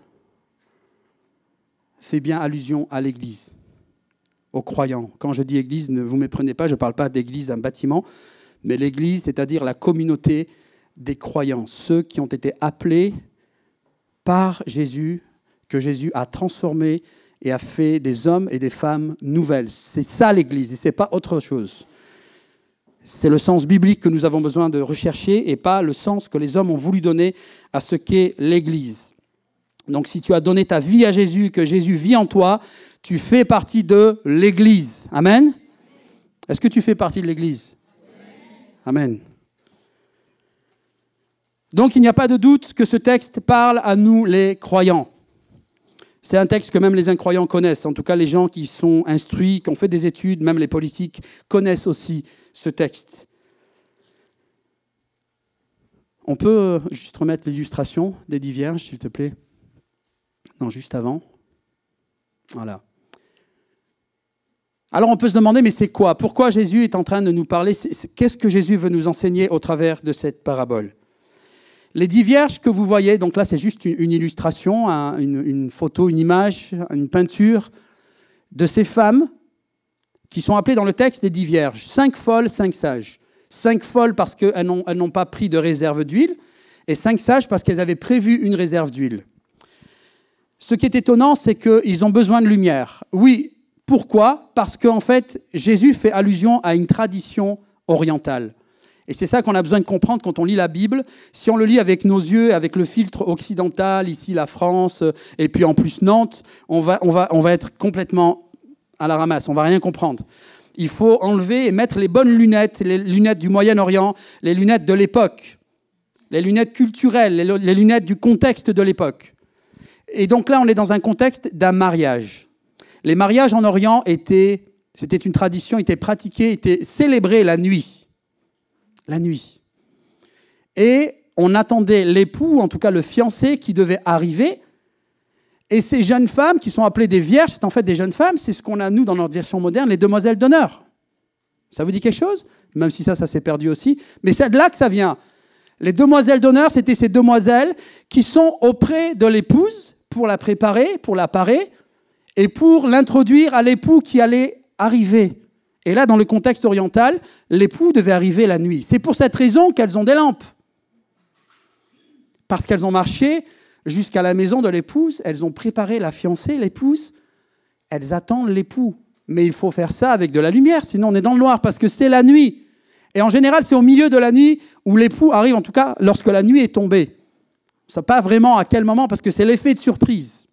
fait bien allusion à l'Église, aux croyants. Quand je dis Église, ne vous méprenez pas, je ne parle pas d'Église, d'un bâtiment, mais l'Église, c'est-à-dire la communauté des croyants, ceux qui ont été appelés par Jésus, que Jésus a transformés et a fait des hommes et des femmes nouvelles. C'est ça l'Église, et ce n'est pas autre chose. C'est le sens biblique que nous avons besoin de rechercher et pas le sens que les hommes ont voulu donner à ce qu'est l'Église. Donc si tu as donné ta vie à Jésus, que Jésus vit en toi, tu fais partie de l'Église. Amen. Est-ce que tu fais partie de l'Église? Amen. Donc il n'y a pas de doute que ce texte parle à nous les croyants. C'est un texte que même les incroyants connaissent. En tout cas, les gens qui sont instruits, qui ont fait des études, même les politiques, connaissent aussi ce texte. On peut juste remettre l'illustration des 10 vierges, s'il te plaît. Non, juste avant. Voilà. Alors on peut se demander, mais c'est quoi? Pourquoi Jésus est en train de nous parler? Qu'est-ce que Jésus veut nous enseigner au travers de cette parabole? Les 10 vierges que vous voyez, donc là c'est juste une illustration, une photo, une image, une peinture de ces femmes qui sont appelées dans le texte les 10 vierges. 5 folles, 5 sages. 5 folles parce qu'elles n'ont pas pris de réserve d'huile, et 5 sages parce qu'elles avaient prévu une réserve d'huile. Ce qui est étonnant, c'est qu'ils ont besoin de lumière. Oui, pourquoi? Parce qu'en fait, Jésus fait allusion à une tradition orientale. Et c'est ça qu'on a besoin de comprendre quand on lit la Bible. Si on le lit avec nos yeux, avec le filtre occidental, ici la France, et puis en plus Nantes, on va être complètement à la ramasse, on ne va rien comprendre. Il faut enlever et mettre les bonnes lunettes, les lunettes du Moyen-Orient, les lunettes de l'époque, les lunettes culturelles, les lunettes du contexte de l'époque. Et donc là, on est dans un contexte d'un mariage. Les mariages en Orient c'était une tradition, étaient pratiqués, étaient célébrés la nuit. La nuit. Et on attendait l'époux, en tout cas le fiancé, qui devait arriver. Et ces jeunes femmes, qui sont appelées des vierges, c'est en fait des jeunes femmes, c'est ce qu'on a, nous, dans notre version moderne, les demoiselles d'honneur. Ça vous dit quelque chose? Même si ça s'est perdu aussi. Mais c'est de là que ça vient. Les demoiselles d'honneur, c'était ces demoiselles qui sont auprès de l'épouse pour la préparer, pour la parer, et pour l'introduire à l'époux qui allait arriver. Et là, dans le contexte oriental, l'époux devait arriver la nuit. C'est pour cette raison qu'elles ont des lampes. Parce qu'elles ont marché jusqu'à la maison de l'épouse, elles ont préparé la fiancée, l'épouse, elles attendent l'époux. Mais il faut faire ça avec de la lumière, sinon on est dans le noir, parce que c'est la nuit. Et en général, c'est au milieu de la nuit où l'époux arrive, en tout cas lorsque la nuit est tombée. On ne sait pas vraiment à quel moment, parce que c'est l'effet de surprise.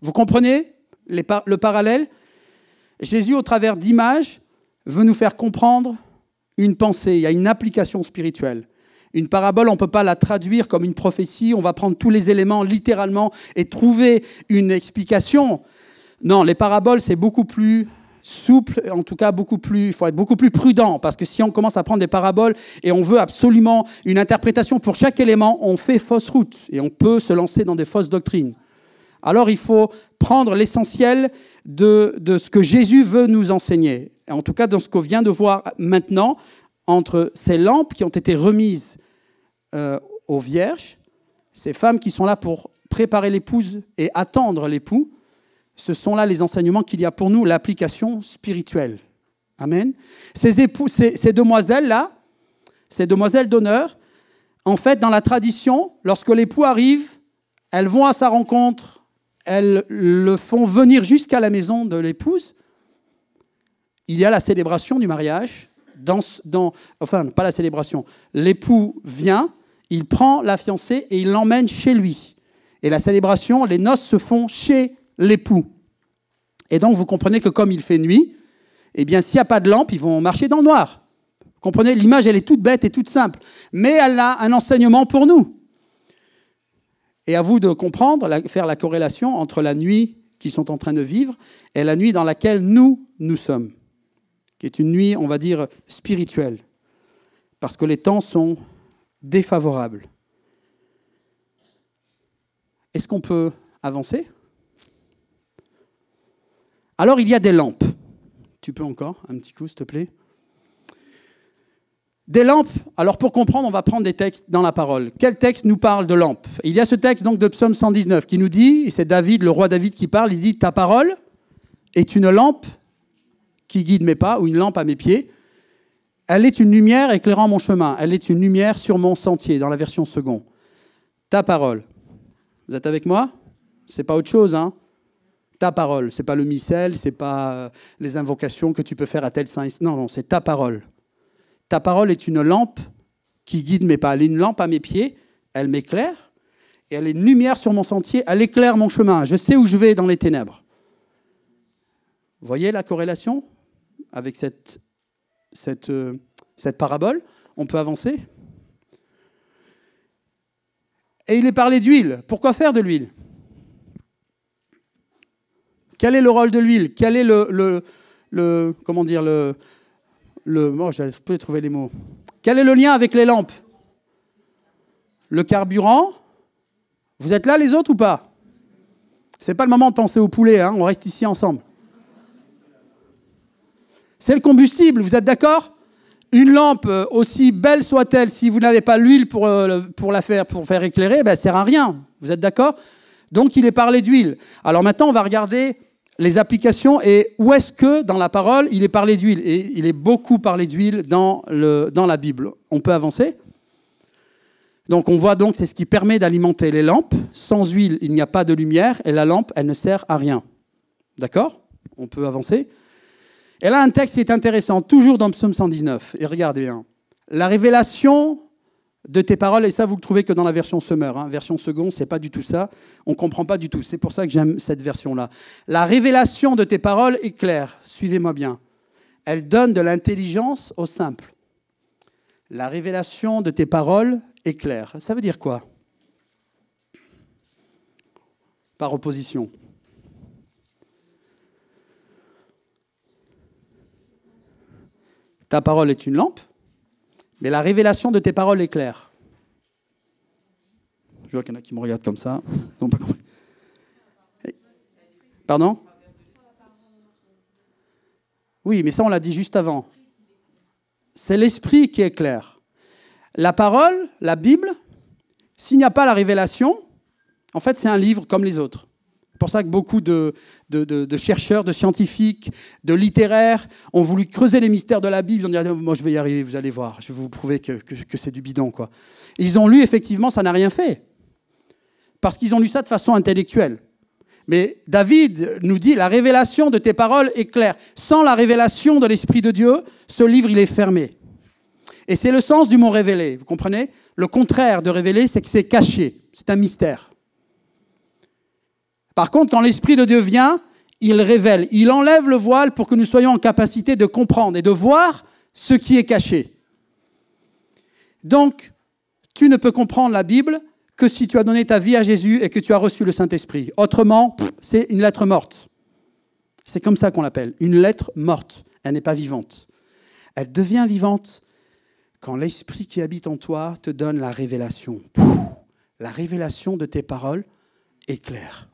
Vous comprenez le parallèle? Jésus, au travers d'images, veut nous faire comprendre une pensée. Il y a une application spirituelle. Une parabole, on ne peut pas la traduire comme une prophétie. On va prendre tous les éléments littéralement et trouver une explication. Non, les paraboles, c'est beaucoup plus souple, en tout cas il faut être beaucoup plus prudent, parce que si on commence à prendre des paraboles et on veut absolument une interprétation pour chaque élément, on fait fausse route et on peut se lancer dans des fausses doctrines. Alors il faut prendre l'essentiel de ce que Jésus veut nous enseigner. Et en tout cas, dans ce qu'on vient de voir maintenant, entre ces lampes qui ont été remises aux vierges, ces femmes qui sont là pour préparer l'épouse et attendre l'époux, ce sont là les enseignements qu'il y a pour nous, l'application spirituelle. Amen. Ces demoiselles-là, ces demoiselles d'honneur, en fait, dans la tradition, lorsque l'époux arrive, elles vont à sa rencontre, elles le font venir jusqu'à la maison de l'épouse. Il y a la célébration du mariage. Enfin, pas la célébration. L'époux vient, il prend la fiancée et il l'emmène chez lui. Et la célébration, les noces se font chez l'époux. Et donc, vous comprenez que comme il fait nuit, eh bien, s'il n'y a pas de lampe, ils vont marcher dans le noir. Vous comprenez? L'image, elle est toute bête et toute simple. Mais elle a un enseignement pour nous. Et à vous de comprendre, faire la corrélation entre la nuit qu'ils sont en train de vivre et la nuit dans laquelle nous sommes, qui est une nuit, on va dire, spirituelle, parce que les temps sont défavorables. Est-ce qu'on peut avancer? Alors, il y a des lampes. Tu peux encore, un petit coup, s'il te plaît? Des lampes, alors pour comprendre, on va prendre des textes dans la parole. Quel texte nous parle de lampes? Il y a ce texte donc de Psaume 119 qui nous dit, et c'est David, le roi David qui parle, il dit « Ta parole est une lampe qui guide mes pas, ou une lampe à mes pieds. Elle est une lumière éclairant mon chemin. Elle est une lumière sur mon sentier », dans la version seconde. Ta parole. Vous êtes avec moi? C'est pas autre chose, hein? Ta parole. C'est pas le missel, c'est pas les invocations que tu peux faire à tel saint. Non, c'est ta parole. Ta parole est une lampe qui guide mes pas. Elle est une lampe à mes pieds, elle m'éclaire, et elle est une lumière sur mon sentier, elle éclaire mon chemin. Je sais où je vais dans les ténèbres. Vous voyez la corrélation avec cette parabole? On peut avancer. Et il est parlé d'huile. Pourquoi faire de l'huile? Quel est le rôle de l'huile? Quel est comment dire, je peux trouver les mots. Quel est le lien avec les lampes? Le carburant, vous êtes là les autres ou pas? C'est pas le moment de penser au poulet, hein, on reste ici ensemble. C'est le combustible, vous êtes d'accord? Une lampe, aussi belle soit-elle, si vous n'avez pas l'huile pour faire éclairer, ben, elle ne sert à rien. Vous êtes d'accord? Donc, il est parlé d'huile. Alors maintenant, on va regarder les applications et où est-ce que, dans la parole, il est parlé d'huile. Et il est beaucoup parlé d'huile dans la Bible. On peut avancer? Donc, on voit donc, c'est ce qui permet d'alimenter les lampes. Sans huile, il n'y a pas de lumière et la lampe, elle ne sert à rien. D'accord? On peut avancer? Et là, un texte qui est intéressant, toujours dans Psaume 119. Et regardez bien. La révélation de tes paroles, et ça, vous le trouvez que dans la version Summer. Hein, version seconde, c'est pas du tout ça. On ne comprend pas du tout. C'est pour ça que j'aime cette version-là. La révélation de tes paroles est claire. Suivez-moi bien. Elle donne de l'intelligence aux simples. La révélation de tes paroles est claire. Ça veut dire quoi? Par opposition. Ta parole est une lampe, mais la révélation de tes paroles est claire. Je vois qu'il y en a qui me regardent comme ça. Ils n'ont pas compris. Pardon? Oui, mais ça, on l'a dit juste avant. C'est l'esprit qui est clair. La parole, la Bible, s'il n'y a pas la révélation, en fait, c'est un livre comme les autres. C'est pour ça que beaucoup de chercheurs, de scientifiques, de littéraires ont voulu creuser les mystères de la Bible. Ils ont dit, moi je vais y arriver, vous allez voir, je vais vous prouver que c'est du bidon, quoi. Et ils ont lu, effectivement, ça n'a rien fait. Parce qu'ils ont lu ça de façon intellectuelle. Mais David nous dit, la révélation de tes paroles est claire. Sans la révélation de l'Esprit de Dieu, ce livre, il est fermé. Et c'est le sens du mot révélé, vous comprenez? Le contraire de révéler, c'est que c'est caché, c'est un mystère. Par contre, quand l'Esprit de Dieu vient, il révèle, il enlève le voile pour que nous soyons en capacité de comprendre et de voir ce qui est caché. Donc, tu ne peux comprendre la Bible que si tu as donné ta vie à Jésus et que tu as reçu le Saint-Esprit. Autrement, c'est une lettre morte. C'est comme ça qu'on l'appelle, une lettre morte. Elle n'est pas vivante. Elle devient vivante quand l'Esprit qui habite en toi te donne la révélation. La révélation de tes paroles est claire.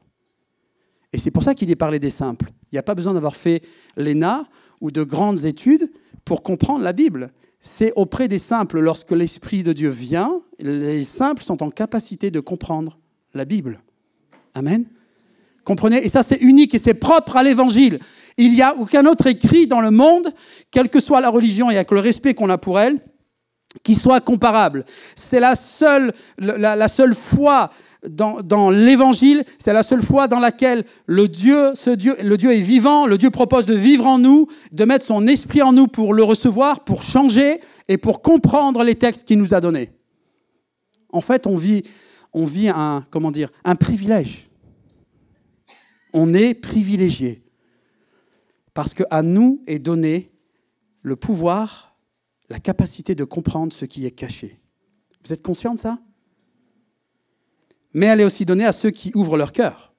Et c'est pour ça qu'il est parlé des simples. Il n'y a pas besoin d'avoir fait l'ENA ou de grandes études pour comprendre la Bible. C'est auprès des simples, lorsque l'Esprit de Dieu vient, les simples sont en capacité de comprendre la Bible. Amen. Comprenez? Et ça, c'est unique et c'est propre à l'Évangile. Il n'y a aucun autre écrit dans le monde, quelle que soit la religion et avec le respect qu'on a pour elle, qui soit comparable. C'est la seule foi dans l'Évangile, c'est la seule fois dans laquelle le Dieu est vivant, le Dieu propose de vivre en nous, de mettre son esprit en nous pour le recevoir, pour changer et pour comprendre les textes qu'il nous a donnés. En fait, on vit un privilège. On est privilégié parce qu'à nous est donné le pouvoir, la capacité de comprendre ce qui est caché. Vous êtes conscient de ça? Mais elle est aussi donnée à ceux qui ouvrent leur cœur,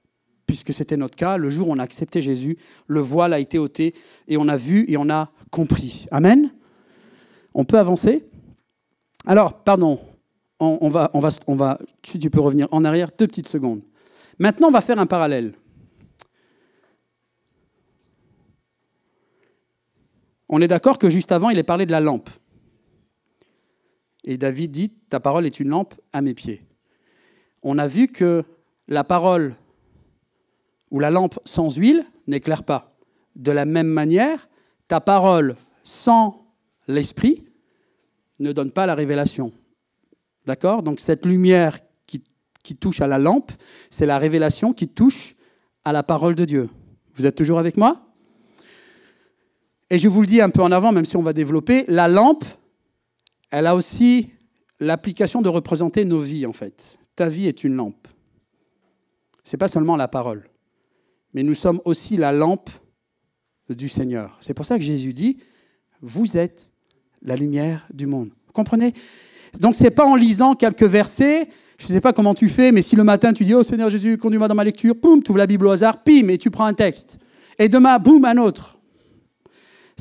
puisque c'était notre cas. Le jour où on a accepté Jésus, le voile a été ôté et on a vu et on a compris. Amen. On peut avancer? Alors, pardon, on va, si tu peux revenir en arrière 2 petites secondes. Maintenant, on va faire un parallèle. On est d'accord que juste avant, il est parlé de la lampe. Et David dit, ta parole est une lampe à mes pieds. On a vu que la parole ou la lampe sans huile n'éclaire pas. De la même manière, ta parole sans l'esprit ne donne pas la révélation. D'accord? Donc cette lumière qui touche à la lampe, c'est la révélation qui touche à la parole de Dieu. Vous êtes toujours avec moi? Et je vous le dis un peu en avant, même si on va développer, la lampe, elle a aussi l'application de représenter nos vies, en fait. Ta vie est une lampe. Ce n'est pas seulement la parole, mais nous sommes aussi la lampe du Seigneur. C'est pour ça que Jésus dit, vous êtes la lumière du monde. Vous comprenez? Donc ce n'est pas en lisant quelques versets, je ne sais pas comment tu fais, mais si le matin tu dis, oh Seigneur Jésus, conduis-moi dans ma lecture, poum, tu ouvres la Bible au hasard, pim, et tu prends un texte. Et demain, boum, un autre.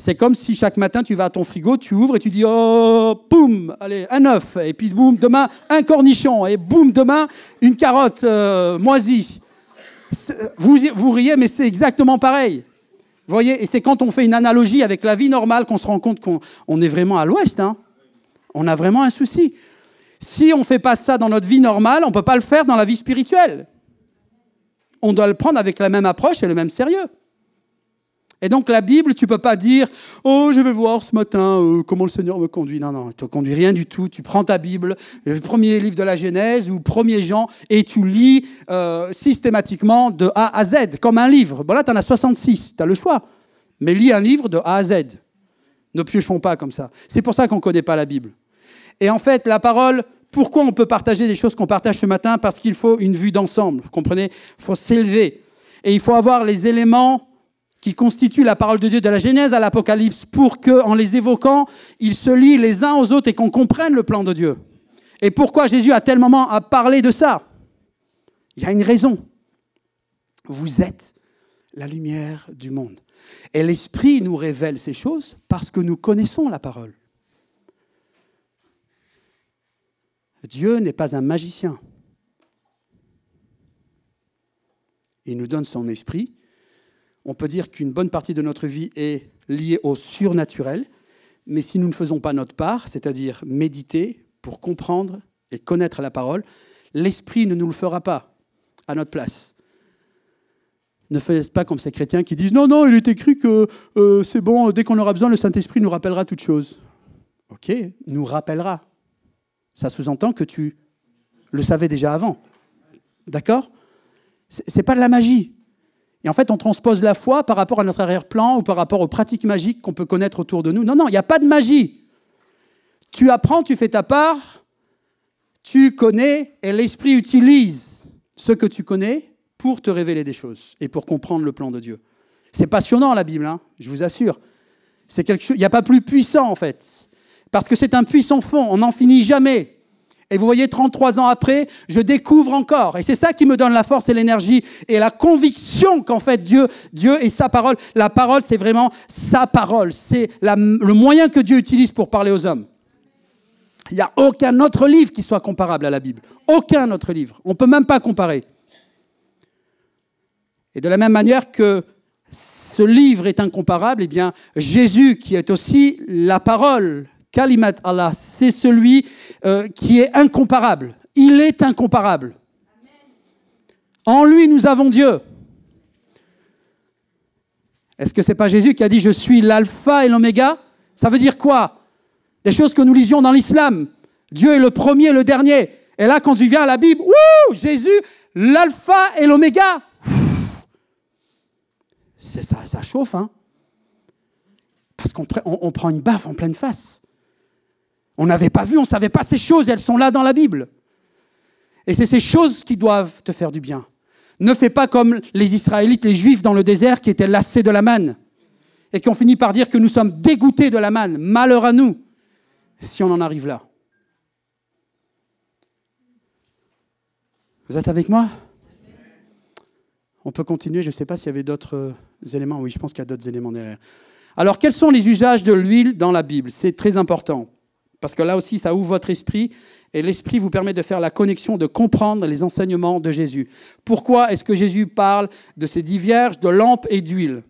C'est comme si chaque matin, tu vas à ton frigo, tu ouvres et tu dis « Oh, boum, allez, un œuf. » Et puis boum, demain, un cornichon. Et boum, demain, une carotte moisie. Vous riez, mais c'est exactement pareil. Vous voyez, et c'est quand on fait une analogie avec la vie normale qu'on se rend compte qu'on est vraiment à l'ouest. Hein. On a vraiment un souci. Si on ne fait pas ça dans notre vie normale, on ne peut pas le faire dans la vie spirituelle. On doit le prendre avec la même approche et le même sérieux. Et donc la Bible, tu ne peux pas dire « Oh, je vais voir ce matin comment le Seigneur me conduit. » Non, non, il ne te conduit rien du tout. Tu prends ta Bible, le premier livre de la Genèse ou premier Jean, et tu lis systématiquement de A à Z, comme un livre. Bon là, tu en as 66, tu as le choix. Mais lis un livre de A à Z. Ne piochons pas comme ça. C'est pour ça qu'on ne connaît pas la Bible. Et en fait, la parole, pourquoi on peut partager des choses qu'on partage ce matin? Parce qu'il faut une vue d'ensemble, vous comprenez? Il faut s'élever. Et il faut avoir les éléments qui constituent la parole de Dieu de la Genèse à l'Apocalypse pour qu'en les évoquant, ils se lient les uns aux autres et qu'on comprenne le plan de Dieu. Et pourquoi Jésus à tel moment a parlé de ça? Il y a une raison. Vous êtes la lumière du monde. Et l'Esprit nous révèle ces choses parce que nous connaissons la parole. Dieu n'est pas un magicien. Il nous donne son esprit. On peut dire qu'une bonne partie de notre vie est liée au surnaturel, mais si nous ne faisons pas notre part, c'est-à-dire méditer pour comprendre et connaître la parole, l'esprit ne nous le fera pas à notre place. Ne faites pas comme ces chrétiens qui disent « Non, non, il est écrit que c'est bon, dès qu'on aura besoin, le Saint-Esprit nous rappellera toutes choses. » Ok, nous rappellera. Ça sous-entend que tu le savais déjà avant. D'accord? C'est pas de la magie. Et en fait, on transpose la foi par rapport à notre arrière-plan ou par rapport aux pratiques magiques qu'on peut connaître autour de nous. Non, non, il n'y a pas de magie. Tu apprends, tu fais ta part, tu connais, et l'Esprit utilise ce que tu connais pour te révéler des choses et pour comprendre le plan de Dieu. C'est passionnant, la Bible, hein, je vous assure. C'est quelque chose, il n'y a pas plus puissant, en fait. Parce que c'est un puissant fond, on n'en finit jamais. Et vous voyez, 33 ans après, je découvre encore. Et c'est ça qui me donne la force et l'énergie et la conviction qu'en fait, Dieu et sa parole, la parole, c'est vraiment sa parole. C'est le moyen que Dieu utilise pour parler aux hommes. Il n'y a aucun autre livre qui soit comparable à la Bible. Aucun autre livre. On ne peut même pas comparer. Et de la même manière que ce livre est incomparable, eh bien, Jésus, qui est aussi la parole, Kalimat Allah, c'est celui qui est incomparable. Il est incomparable. En lui, nous avons Dieu. Est-ce que ce n'est pas Jésus qui a dit « Je suis l'alpha et l'oméga » ? Ça veut dire quoi? Des choses que nous lisions dans l'islam. Dieu est le premier et le dernier. Et là, quand tu viens à la Bible, Jésus, l'alpha et l'oméga. C'est ça, ça chauffe, hein? Parce qu'on prend une baffe en pleine face. On n'avait pas vu, on ne savait pas ces choses, et elles sont là dans la Bible. Et c'est ces choses qui doivent te faire du bien. Ne fais pas comme les Israélites, les Juifs dans le désert qui étaient lassés de la manne et qui ont fini par dire que nous sommes dégoûtés de la manne. Malheur à nous si on en arrive là. Vous êtes avec moi? On peut continuer, je ne sais pas s'il y avait d'autres éléments. Oui, je pense qu'il y a d'autres éléments derrière. Alors, quels sont les usages de l'huile dans la Bible? C'est très important. Parce que là aussi, ça ouvre votre esprit, et l'esprit vous permet de faire la connexion, de comprendre les enseignements de Jésus. Pourquoi est-ce que Jésus parle de ces 10 vierges, de lampes et d'huile?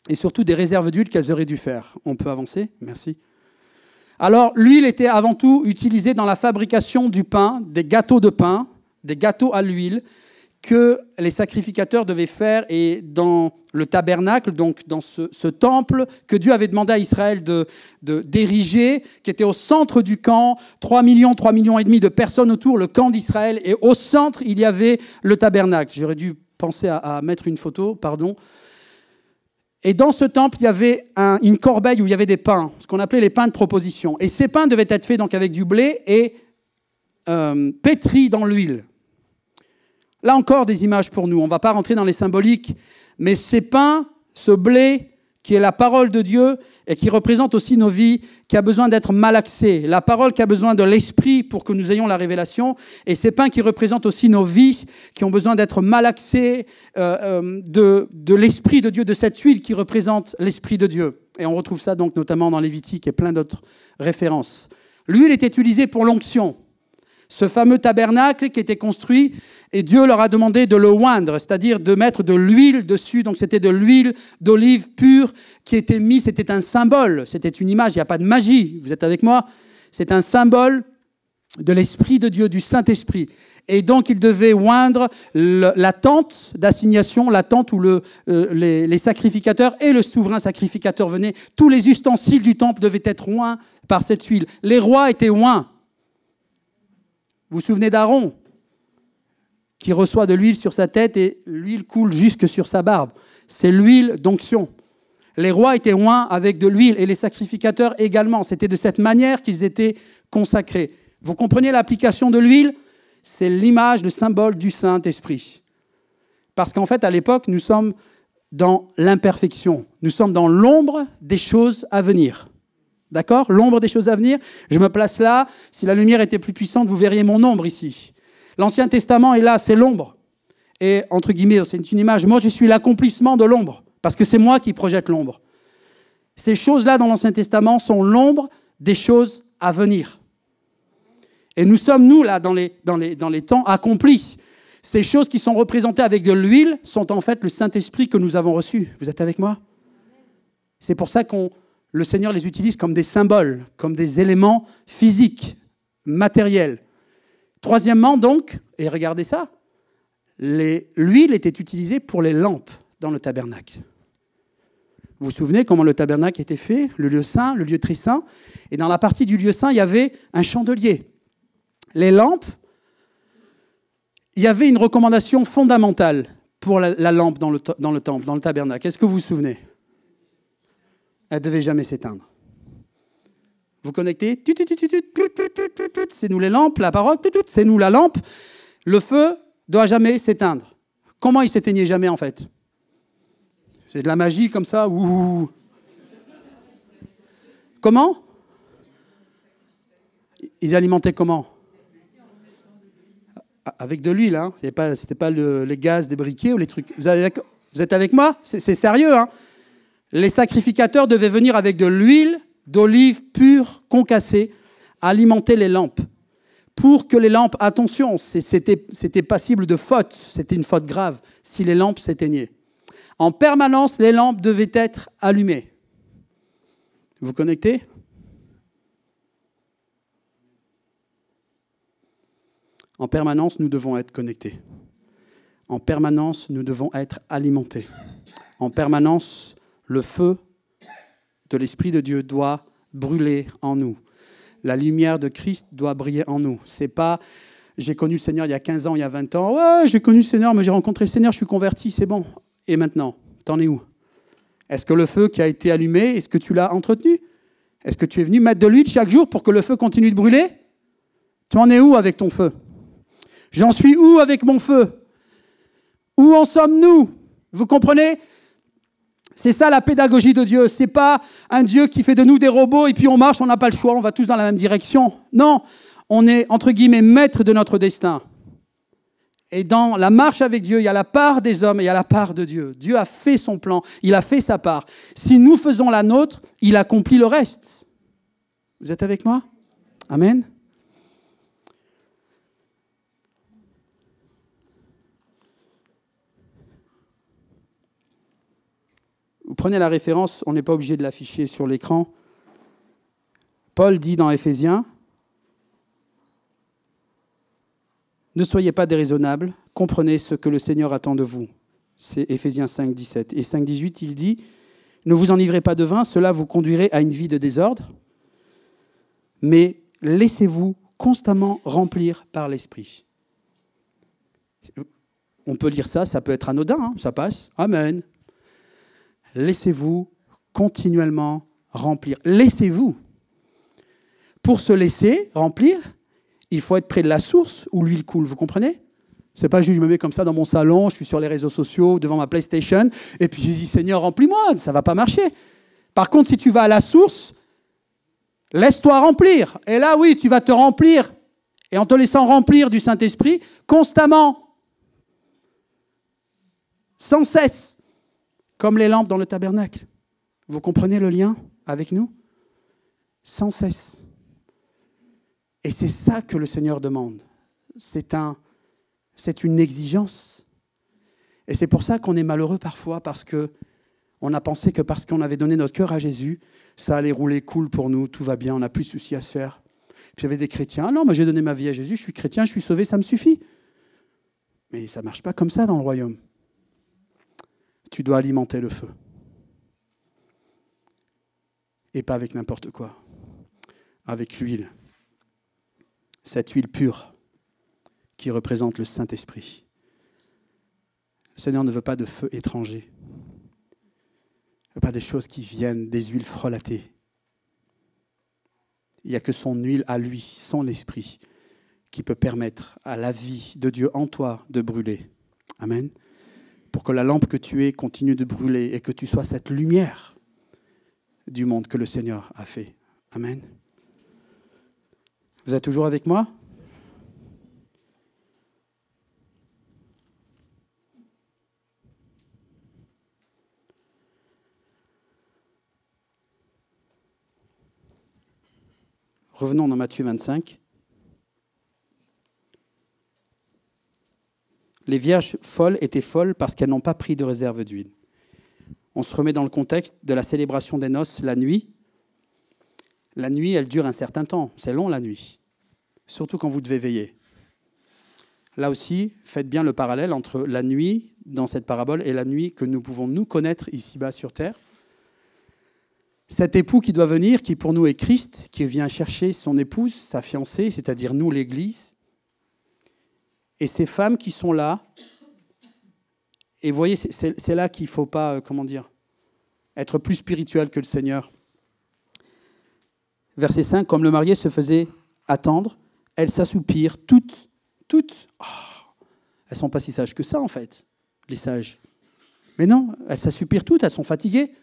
Et surtout des réserves d'huile qu'elles auraient dû faire. On peut avancer? Merci. Alors, l'huile était avant tout utilisée dans la fabrication du pain, des gâteaux de pain, des gâteaux à l'huile, que les sacrificateurs devaient faire, et dans le tabernacle, donc dans ce temple que Dieu avait demandé à Israël d'ériger, qui était au centre du camp, 3 millions et demi de personnes autour, le camp d'Israël, et au centre, il y avait le tabernacle. J'aurais dû penser à mettre une photo, pardon. Et dans ce temple, il y avait une corbeille où il y avait des pains, ce qu'on appelait les pains de proposition. Et ces pains devaient être faits donc avec du blé et pétris dans l'huile. Là encore, des images pour nous. On ne va pas rentrer dans les symboliques, mais ces pains, ce blé, qui est la parole de Dieu et qui représente aussi nos vies, qui a besoin d'être malaxée. La parole qui a besoin de l'esprit pour que nous ayons la révélation. Et ces pains qui représentent aussi nos vies, qui ont besoin d'être malaxés de l'esprit de Dieu, de cette huile qui représente l'esprit de Dieu. Et on retrouve ça donc notamment dans Lévitique et plein d'autres références. L'huile est utilisée pour l'onction. Ce fameux tabernacle qui était construit, et Dieu leur a demandé de le oindre, c'est-à-dire de mettre de l'huile dessus. Donc c'était de l'huile d'olive pure qui était mise, c'était un symbole, c'était une image, il n'y a pas de magie, vous êtes avec moi? C'est un symbole de l'Esprit de Dieu, du Saint-Esprit. Et donc il devait oindre la tente d'assignation, la tente où les sacrificateurs et le souverain sacrificateur venaient. Tous les ustensiles du temple devaient être oints par cette huile. Les rois étaient oints. Vous vous souvenez d'Aaron qui reçoit de l'huile sur sa tête et l'huile coule jusque sur sa barbe. C'est l'huile d'onction. Les rois étaient oints avec de l'huile et les sacrificateurs également. C'était de cette manière qu'ils étaient consacrés. Vous comprenez l'application de l'huile? C'est l'image, le symbole du Saint-Esprit. Parce qu'en fait, à l'époque, nous sommes dans l'imperfection. Nous sommes dans l'ombre des choses à venir. D'accord? L'ombre des choses à venir. Je me place là. Si la lumière était plus puissante, vous verriez mon ombre ici. L'Ancien Testament est là, c'est l'ombre. Et entre guillemets, c'est une image. Moi, je suis l'accomplissement de l'ombre. Parce que c'est moi qui projette l'ombre. Ces choses-là dans l'Ancien Testament sont l'ombre des choses à venir. Et nous sommes, nous, là, dans les temps accomplis. Ces choses qui sont représentées avec de l'huile sont en fait le Saint-Esprit que nous avons reçu. Vous êtes avec moi? C'est pour ça que le Seigneur les utilise comme des symboles, comme des éléments physiques, matériels. Troisièmement, donc, et regardez ça, l'huile était utilisée pour les lampes dans le tabernacle. Vous vous souvenez comment le tabernacle était fait, le lieu saint, le lieu très saint? Et dans la partie du lieu saint, il y avait un chandelier. Les lampes, il y avait une recommandation fondamentale pour la lampe dans le temple, dans le tabernacle. Est-ce que vous vous souvenez? Elle ne devait jamais s'éteindre. Vous connectez? C'est nous les lampes, la parole, c'est nous la lampe. Le feu ne doit jamais s'éteindre. Comment il ne s'éteignait jamais en fait? C'est de la magie comme ça. Ouh. Comment? Ils alimentaient comment? Avec de l'huile, hein. C'était pas les gaz des briquets ou les trucs. Vous êtes avec moi? C'est sérieux, hein. Les sacrificateurs devaient venir avec de l'huile d'olive pure, concassée, alimenter les lampes. Pour que les lampes, attention, c'était passible de faute, c'était une faute grave si les lampes s'éteignaient. En permanence, les lampes devaient être allumées. Vous connectez? En permanence, nous devons être connectés. En permanence, nous devons être alimentés. En permanence, le feu de l'Esprit de Dieu doit brûler en nous. La lumière de Christ doit briller en nous. C'est pas « j'ai connu le Seigneur il y a 15 ans, il y a 20 ans. Ouais, j'ai connu le Seigneur, mais j'ai rencontré le Seigneur, je suis converti, c'est bon. Et maintenant, t'en es où? Est-ce que le feu qui a été allumé, est-ce que tu l'as entretenu? Est-ce que tu es venu mettre de l'huile chaque jour pour que le feu continue de brûler? Tu en es où avec ton feu? J'en suis où avec mon feu? Où en sommes-nous? Vous comprenez? C'est ça la pédagogie de Dieu. Ce n'est pas un Dieu qui fait de nous des robots et puis on marche, on n'a pas le choix, on va tous dans la même direction. Non, on est, entre guillemets, maître de notre destin. Et dans la marche avec Dieu, il y a la part des hommes et il y a la part de Dieu. Dieu a fait son plan, il a fait sa part. Si nous faisons la nôtre, il accomplit le reste. Vous êtes avec moi? Amen. Vous prenez la référence, on n'est pas obligé de l'afficher sur l'écran. Paul dit dans Éphésiens, « Ne soyez pas déraisonnables, comprenez ce que le Seigneur attend de vous. » C'est Éphésiens 5, 17. Et 5, 18, il dit, « Ne vous enivrez pas de vin, cela vous conduirait à une vie de désordre, mais laissez-vous constamment remplir par l'Esprit. » On peut lire ça, ça peut être anodin, hein, ça passe. Amen. Laissez-vous continuellement remplir. Laissez-vous. Pour se laisser remplir, il faut être près de la source où l'huile coule. Vous comprenez? C'est pas juste je me mets comme ça dans mon salon, je suis sur les réseaux sociaux, devant ma PlayStation, et puis je dis Seigneur, remplis-moi. Ça va pas marcher. Par contre, si tu vas à la source, laisse-toi remplir. Et là, oui, tu vas te remplir. Et en te laissant remplir du Saint-Esprit, constamment, sans cesse. Comme les lampes dans le tabernacle. Vous comprenez le lien avec nous? Sans cesse. Et c'est ça que le Seigneur demande. C'est une exigence. Et c'est pour ça qu'on est malheureux parfois, parce qu'on a pensé que parce qu'on avait donné notre cœur à Jésus, ça allait rouler cool pour nous, tout va bien, on n'a plus de soucis à se faire. Puis il y avait des chrétiens, ah non, mais j'ai donné ma vie à Jésus, je suis chrétien, je suis sauvé, ça me suffit. Mais ça ne marche pas comme ça dans le royaume. Tu dois alimenter le feu. Et pas avec n'importe quoi. Avec l'huile. Cette huile pure qui représente le Saint-Esprit. Le Seigneur ne veut pas de feu étranger. Il ne veut pas des choses qui viennent, des huiles frelatées. Il n'y a que son huile à lui, son esprit, qui peut permettre à la vie de Dieu en toi de brûler. Amen. Pour que la lampe que tu es continue de brûler et que tu sois cette lumière du monde que le Seigneur a fait. Amen. Vous êtes toujours avec moi? Revenons dans Matthieu 25. Les vierges folles étaient folles parce qu'elles n'ont pas pris de réserve d'huile. On se remet dans le contexte de la célébration des noces la nuit. La nuit, elle dure un certain temps. C'est long la nuit, surtout quand vous devez veiller. Là aussi, faites bien le parallèle entre la nuit dans cette parabole et la nuit que nous pouvons nous connaître ici-bas sur terre. Cet époux qui doit venir, qui pour nous est Christ, qui vient chercher son épouse, sa fiancée, c'est-à-dire nous, l'Église, et ces femmes qui sont là. Et vous voyez, c'est là qu'il ne faut pas, être plus spirituel que le Seigneur. Verset 5, comme le marié se faisait attendre, elles s'assoupirent toutes. Elles ne sont pas si sages que ça, en fait, les sages. Mais non, elles s'assoupirent toutes, elles sont fatiguées.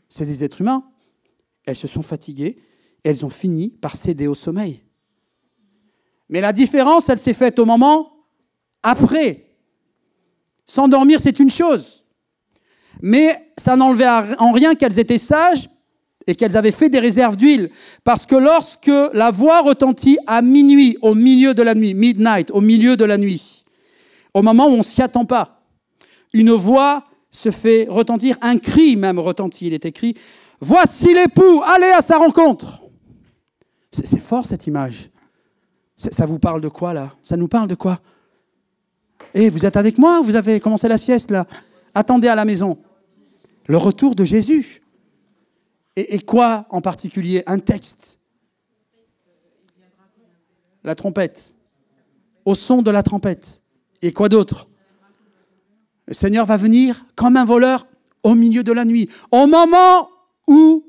C'est des êtres humains. Elles se sont fatiguées et elles ont fini par céder au sommeil. Mais la différence, elle s'est faite au moment après. S'endormir, c'est une chose. Mais ça n'enlevait en rien qu'elles étaient sages et qu'elles avaient fait des réserves d'huile. Parce que lorsque la voix retentit à minuit, au milieu de la nuit, midnight, au milieu de la nuit, au moment où on ne s'y attend pas, une voix se fait retentir, un cri même retentit, il est écrit « Voici l'époux, allez à sa rencontre !» C'est fort cette image. Ça vous parle de quoi là? Ça nous parle de quoi? Eh, vous êtes avec moi? Vous avez commencé la sieste là? Attendez à la maison. Le retour de Jésus. Et quoi en particulier? Un texte. La trompette. Au son de la trompette. Et quoi d'autre? Le Seigneur va venir comme un voleur au milieu de la nuit. Au moment où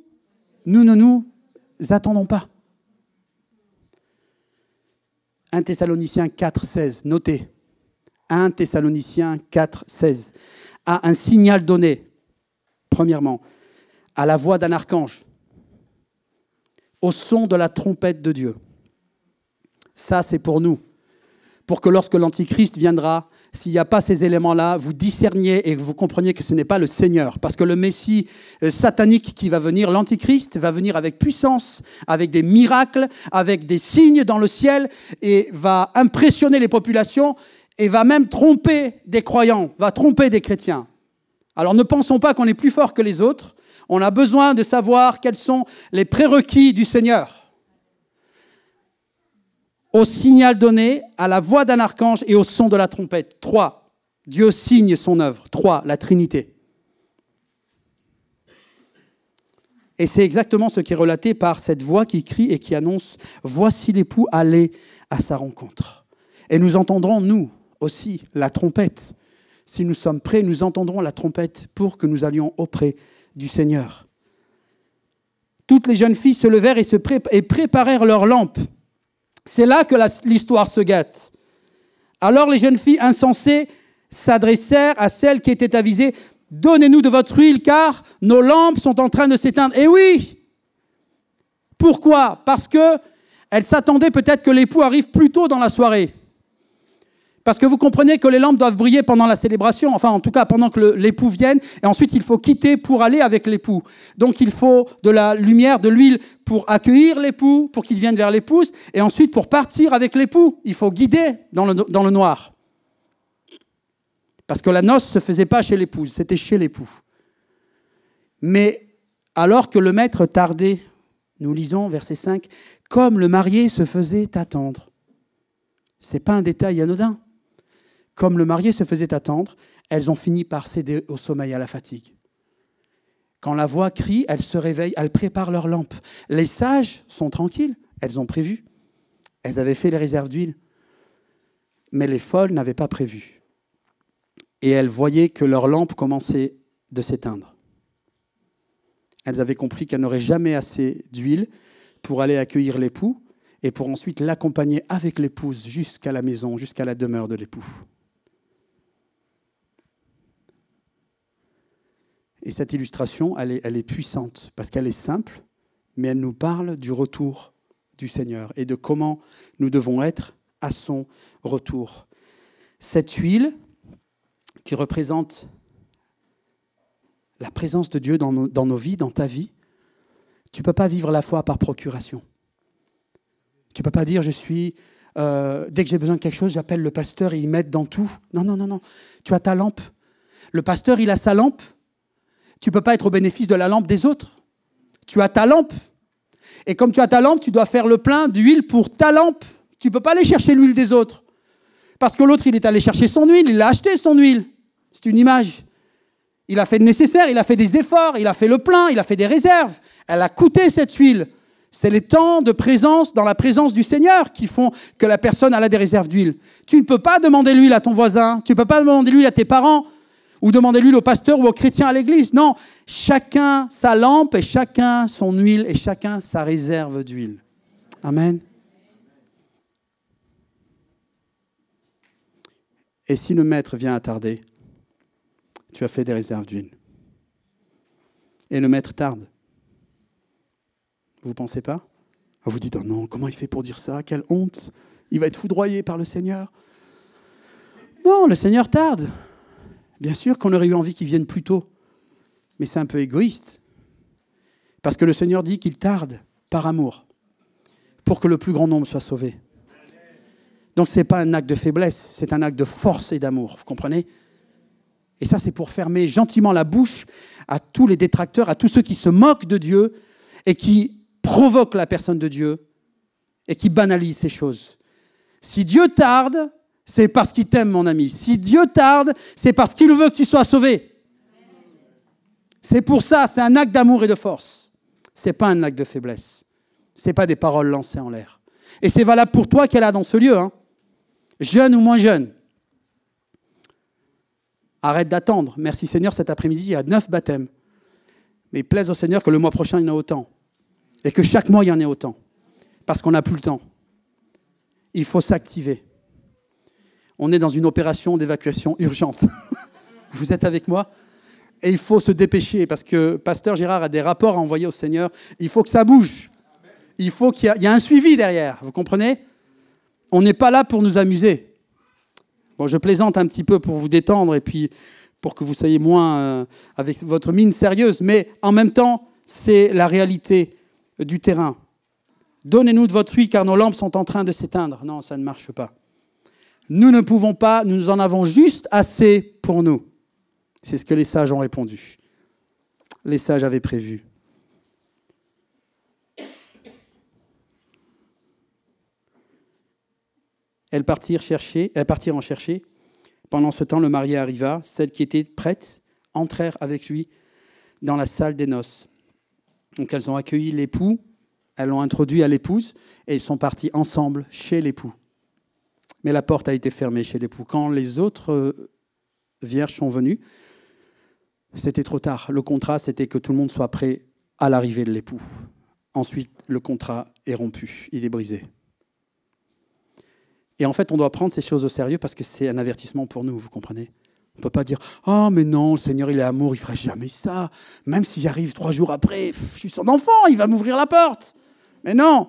nous ne nous attendons pas. 1 Thessaloniciens 4,16, notez. 1 Thessaloniciens 4,16. A un signal donné, premièrement, à la voix d'un archange, au son de la trompette de Dieu. Ça, c'est pour nous. Pour que lorsque l'Antichrist viendra, s'il n'y a pas ces éléments-là, vous discerniez et que vous compreniez que ce n'est pas le Seigneur. Parce que le Messie satanique qui va venir, l'Antichrist, va venir avec puissance, avec des miracles, avec des signes dans le ciel et va impressionner les populations et va même tromper des croyants, va tromper des chrétiens. Alors ne pensons pas qu'on est plus fort que les autres. On a besoin de savoir quels sont les prérequis du Seigneur. Au signal donné, à la voix d'un archange et au son de la trompette. 3. Dieu signe son œuvre. 3. La Trinité. Et c'est exactement ce qui est relaté par cette voix qui crie et qui annonce « Voici l'époux, allez à sa rencontre ». Et nous entendrons, nous aussi, la trompette. Si nous sommes prêts, nous entendrons la trompette pour que nous allions auprès du Seigneur. Toutes les jeunes filles se levèrent et préparèrent leurs lampes. C'est là que l'histoire se gâte. Alors les jeunes filles insensées s'adressèrent à celles qui étaient avisées. « Donnez-nous de votre huile, car nos lampes sont en train de s'éteindre. » Et oui! Pourquoi? Parce qu'elles s'attendaient peut-être que l'époux arrive plus tôt dans la soirée. Parce que vous comprenez que les lampes doivent briller pendant la célébration, enfin en tout cas pendant que l'époux vienne, et ensuite il faut quitter pour aller avec l'époux. Donc il faut de la lumière, de l'huile pour accueillir l'époux, pour qu'il vienne vers l'épouse, et ensuite pour partir avec l'époux. Il faut guider dans le noir. Parce que la noce ne se faisait pas chez l'épouse, c'était chez l'époux. Mais alors que le maître tardait, nous lisons verset 5, « Comme le marié se faisait attendre ». Ce n'est pas un détail anodin. Comme le marié se faisait attendre, elles ont fini par céder au sommeil, à la fatigue. Quand la voix crie, elles se réveillent, elles préparent leurs lampes. Les sages sont tranquilles, elles ont prévu. Elles avaient fait les réserves d'huile. Mais les folles n'avaient pas prévu. Et elles voyaient que leurs lampes commençaient de s'éteindre. Elles avaient compris qu'elles n'auraient jamais assez d'huile pour aller accueillir l'époux et pour ensuite l'accompagner avec l'épouse jusqu'à la maison, jusqu'à la demeure de l'époux. Et cette illustration, elle est puissante, parce qu'elle est simple, mais elle nous parle du retour du Seigneur et de comment nous devons être à son retour. Cette huile qui représente la présence de Dieu dans nos vies, dans ta vie, tu ne peux pas vivre la foi par procuration. Tu ne peux pas dire, dès que j'ai besoin de quelque chose, j'appelle le pasteur et il m'aide dans tout. Non, non, non, non. Tu as ta lampe. Le pasteur, il a sa lampe. Tu ne peux pas être au bénéfice de la lampe des autres. Tu as ta lampe. Et comme tu as ta lampe, tu dois faire le plein d'huile pour ta lampe. Tu ne peux pas aller chercher l'huile des autres. Parce que l'autre, il est allé chercher son huile, il a acheté son huile. C'est une image. Il a fait le nécessaire, il a fait des efforts, il a fait le plein, il a fait des réserves. Elle a coûté cette huile. C'est les temps de présence dans la présence du Seigneur qui font que la personne a des réserves d'huile. Tu ne peux pas demander l'huile à ton voisin, tu ne peux pas demander l'huile à tes parents, ou demander l'huile au pasteur ou au chrétien à l'église. Non, chacun sa lampe et chacun son huile et chacun sa réserve d'huile. Amen. Et si le maître vient à tarder, tu as fait des réserves d'huile. Et le maître tarde. Vous ne pensez pas? Vous dites, oh non, comment il fait pour dire ça? Quelle honte! Il va être foudroyé par le Seigneur. Non, le Seigneur tarde. Bien sûr qu'on aurait eu envie qu'il vienne plus tôt. Mais c'est un peu égoïste. Parce que le Seigneur dit qu'il tarde par amour pour que le plus grand nombre soit sauvé. Donc ce n'est pas un acte de faiblesse, c'est un acte de force et d'amour. Vous comprenez? Et ça, c'est pour fermer gentiment la bouche à tous les détracteurs, à tous ceux qui se moquent de Dieu et qui provoquent la personne de Dieu et qui banalisent ces choses. Si Dieu tarde, c'est parce qu'il t'aime, mon ami. Si Dieu tarde, c'est parce qu'il veut que tu sois sauvé. C'est pour ça, c'est un acte d'amour et de force. Ce n'est pas un acte de faiblesse. Ce n'est pas des paroles lancées en l'air. Et c'est valable pour toi qui es là dans ce lieu, hein. Jeune ou moins jeune. Arrête d'attendre. Merci Seigneur, cet après-midi, il y a 9 baptêmes. Mais plaise au Seigneur que le mois prochain, il y en a autant. Et que chaque mois, il y en ait autant. Parce qu'on n'a plus le temps. Il faut s'activer. On est dans une opération d'évacuation urgente. Vous êtes avec moi? Et il faut se dépêcher parce que Pasteur Gérard a des rapports à envoyer au Seigneur. Il faut que ça bouge. Il faut qu'il y ait un suivi derrière. Vous comprenez? On n'est pas là pour nous amuser. Bon, je plaisante un petit peu pour vous détendre et puis pour que vous soyez moins avec votre mine sérieuse. Mais en même temps, c'est la réalité du terrain. Donnez-nous de votre huile car nos lampes sont en train de s'éteindre. Non, ça ne marche pas. Nous ne pouvons pas, nous en avons juste assez pour nous. C'est ce que les sages ont répondu. Les sages avaient prévu. Elles partirent en chercher. Pendant ce temps, le marié arriva. Celles qui étaient prêtes entrèrent avec lui dans la salle des noces. Donc elles ont accueilli l'époux, elles l'ont introduit à l'épouse et ils sont partis ensemble chez l'époux. Mais la porte a été fermée chez l'époux. Quand les autres vierges sont venues, c'était trop tard. Le contrat, c'était que tout le monde soit prêt à l'arrivée de l'époux. Ensuite, le contrat est rompu, il est brisé. Et en fait, on doit prendre ces choses au sérieux parce que c'est un avertissement pour nous, vous comprenez? On ne peut pas dire « Oh, mais non, le Seigneur, il est amour, il ne ferait jamais ça. Même si j'arrive 3 jours après, je suis son enfant, il va m'ouvrir la porte. » Mais non,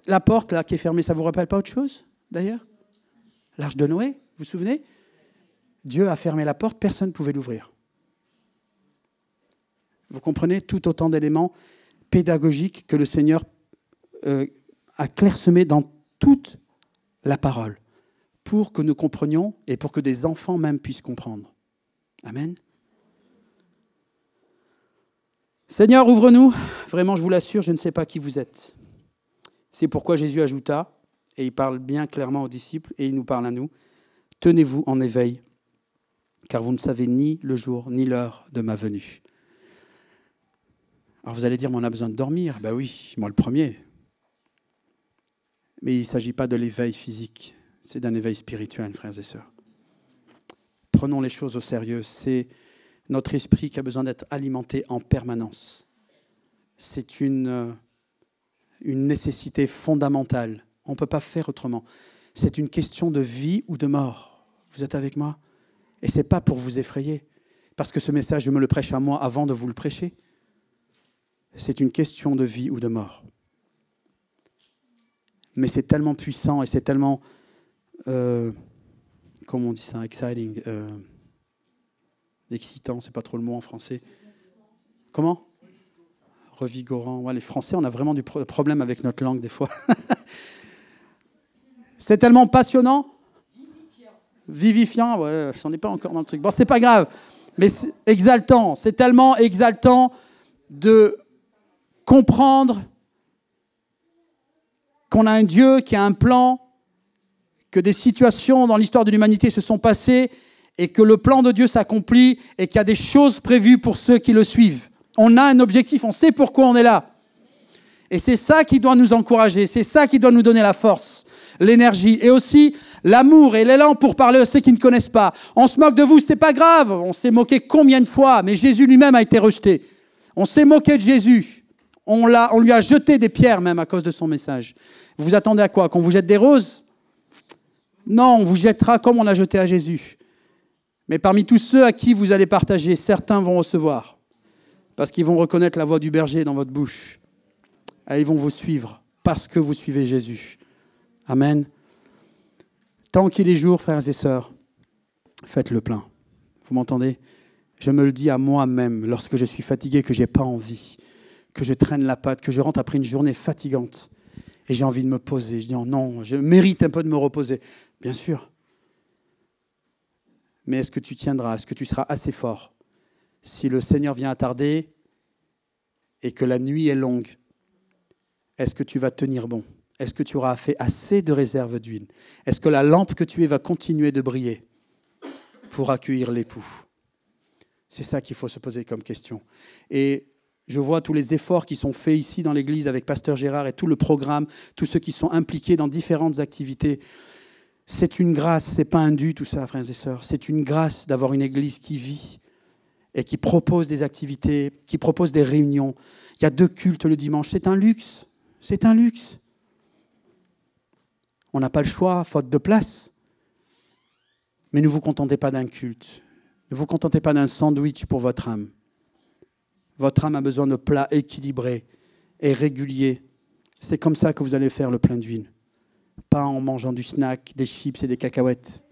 la porte là qui est fermée, ça ne vous rappelle pas autre chose, d'ailleurs? L'Arche de Noé, vous souvenez? Dieu a fermé la porte, personne ne pouvait l'ouvrir. Vous comprenez? Tout autant d'éléments pédagogiques que le Seigneur a clairsemés dans toute la parole, pour que nous comprenions et pour que des enfants même puissent comprendre. Amen. Seigneur, ouvre-nous. Vraiment, je vous l'assure, je ne sais pas qui vous êtes. C'est pourquoi Jésus ajouta, et il parle bien clairement aux disciples, et il nous parle à nous, « Tenez-vous en éveil, car vous ne savez ni le jour ni l'heure de ma venue. » Alors vous allez dire, mais on a besoin de dormir. Ben oui, moi le premier. Mais il ne s'agit pas de l'éveil physique, c'est d'un éveil spirituel, frères et sœurs. Prenons les choses au sérieux. C'est notre esprit qui a besoin d'être alimenté en permanence. C'est une nécessité fondamentale. On ne peut pas faire autrement. C'est une question de vie ou de mort. Vous êtes avec moi? Et ce n'est pas pour vous effrayer, parce que ce message, je me le prêche à moi avant de vous le prêcher. C'est une question de vie ou de mort. Mais c'est tellement puissant et c'est tellement, comment on dit ça, exciting, excitant, c'est pas trop le mot en français. Comment? Revigorant. Ouais, les Français, on a vraiment du problème avec notre langue des fois. C'est tellement passionnant. Vivifiant, ouais, j'en ai pas encore dans le truc. Bon, c'est pas grave, mais c'est exaltant. C'est tellement exaltant de comprendre qu'on a un Dieu qui a un plan, que des situations dans l'histoire de l'humanité se sont passées et que le plan de Dieu s'accomplit et qu'il y a des choses prévues pour ceux qui le suivent. On a un objectif, on sait pourquoi on est là. Et c'est ça qui doit nous encourager, c'est ça qui doit nous donner la force, l'énergie et aussi l'amour et l'élan pour parler à ceux qui ne connaissent pas. On se moque de vous, c'est pas grave, on s'est moqué combien de fois, mais Jésus lui-même a été rejeté. On s'est moqué de Jésus. On lui a jeté des pierres même à cause de son message. Vous vous attendez à quoi? Qu'on vous jette des roses? Non, on vous jettera comme on a jeté à Jésus. Mais parmi tous ceux à qui vous allez partager, certains vont recevoir. Parce qu'ils vont reconnaître la voix du berger dans votre bouche. Et ils vont vous suivre parce que vous suivez Jésus. Amen. Tant qu'il est jour, frères et sœurs, faites le plein. Vous m'entendez? Je me le dis à moi-même lorsque je suis fatigué, que je n'ai pas envie, que je traîne la patte, que je rentre après une journée fatigante et j'ai envie de me poser. Je dis oh non, je mérite un peu de me reposer. Bien sûr. Mais est-ce que tu tiendras? Est-ce que tu seras assez fort? Si le Seigneur vient à tarder et que la nuit est longue, est-ce que tu vas tenir bon? Est-ce que tu auras fait assez de réserve d'huile? Est-ce que la lampe que tu es va continuer de briller pour accueillir l'époux? C'est ça qu'il faut se poser comme question. Et je vois tous les efforts qui sont faits ici dans l'église avec Pasteur Gérard et tout le programme, tous ceux qui sont impliqués dans différentes activités. C'est une grâce, ce n'est pas un dû tout ça, frères et sœurs. C'est une grâce d'avoir une église qui vit et qui propose des activités, qui propose des réunions. Il y a 2 cultes le dimanche, c'est un luxe. C'est un luxe. On n'a pas le choix, faute de place. Mais ne vous contentez pas d'un culte. Ne vous contentez pas d'un sandwich pour votre âme. Votre âme a besoin de plats équilibrés et réguliers. C'est comme ça que vous allez faire le plein d'huile. Pas en mangeant du snack, des chips et des cacahuètes.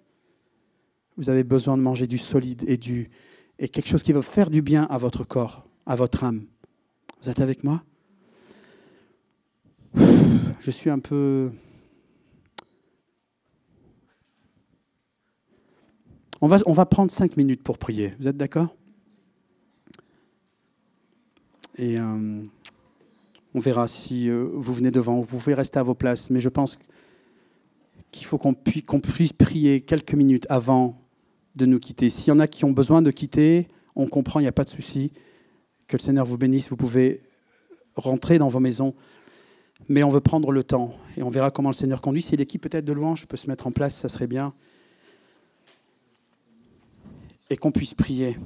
Vous avez besoin de manger du solide et quelque chose qui va faire du bien à votre corps, à votre âme. Vous êtes avec moi? Je suis un peu... On va prendre 5 minutes pour prier. Vous êtes d'accord? Et on verra si vous venez devant. Vous pouvez rester à vos places. Mais je pense qu'il faut qu'on puisse prier quelques minutes avant de nous quitter. S'il y en a qui ont besoin de quitter, on comprend, il n'y a pas de souci. Que le Seigneur vous bénisse. Vous pouvez rentrer dans vos maisons. Mais on veut prendre le temps. Et on verra comment le Seigneur conduit. Si l'équipe peut-être de louange peut se mettre en place, ça serait bien. Et qu'on puisse prier,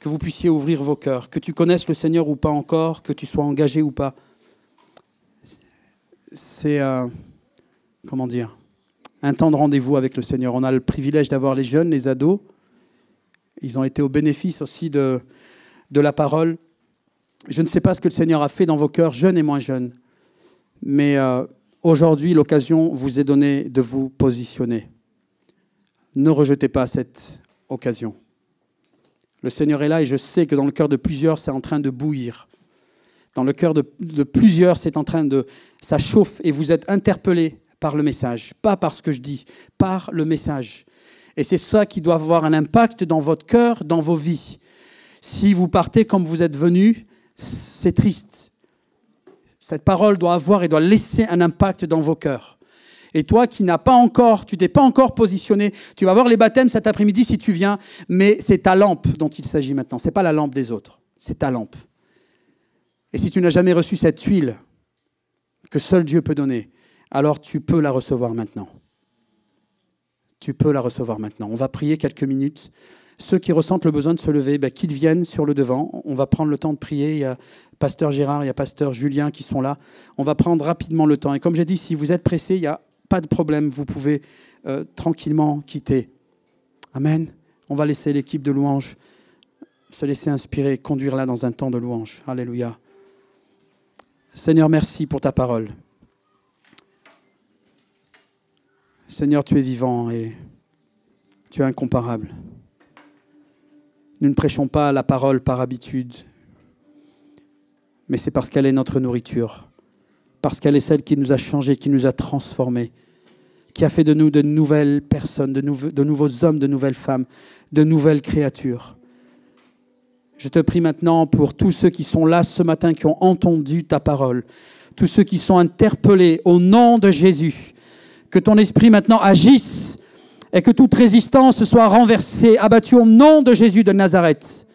que vous puissiez ouvrir vos cœurs, que tu connaisses le Seigneur ou pas encore, que tu sois engagé ou pas. C'est, comment dire, un temps de rendez-vous avec le Seigneur. On a le privilège d'avoir les jeunes, les ados. Ils ont été au bénéfice aussi de la parole. Je ne sais pas ce que le Seigneur a fait dans vos cœurs, jeunes et moins jeunes. Mais aujourd'hui, l'occasion vous est donnée de vous positionner. Ne rejetez pas cette occasion. Le Seigneur est là et je sais que dans le cœur de plusieurs, c'est en train de bouillir. Dans le cœur de plusieurs, c'est en train de... Ça chauffe et vous êtes interpellés par le message. Pas par ce que je dis, par le message. Et c'est ça qui doit avoir un impact dans votre cœur, dans vos vies. Si vous partez comme vous êtes venus, c'est triste. Cette parole doit avoir et doit laisser un impact dans vos cœurs. Et toi qui n'as pas encore, tu t'es pas encore positionné, tu vas voir les baptêmes cet après-midi si tu viens, mais c'est ta lampe dont il s'agit maintenant. Ce n'est pas la lampe des autres, c'est ta lampe. Et si tu n'as jamais reçu cette huile que seul Dieu peut donner, alors tu peux la recevoir maintenant. Tu peux la recevoir maintenant. On va prier quelques minutes. Ceux qui ressentent le besoin de se lever, qu'ils viennent sur le devant. On va prendre le temps de prier. Il y a Pasteur Gérard, il y a Pasteur Julien qui sont là. On va prendre rapidement le temps. Et comme j'ai dit, si vous êtes pressé, il n'y a pas de problème. Vous pouvez tranquillement quitter. Amen. On va laisser l'équipe de louange se laisser inspirer, conduire là dans un temps de louange. Alléluia. Seigneur, merci pour ta parole. Seigneur, tu es vivant et tu es incomparable. Nous ne prêchons pas la parole par habitude, mais c'est parce qu'elle est notre nourriture, parce qu'elle est celle qui nous a changés, qui nous a transformés, qui a fait de nous de nouvelles personnes, de nouveaux hommes, de nouvelles femmes, de nouvelles créatures. Je te prie maintenant pour tous ceux qui sont là ce matin, qui ont entendu ta parole, tous ceux qui sont interpellés au nom de Jésus, que ton esprit maintenant agisse et que toute résistance soit renversée, abattue au nom de Jésus de Nazareth.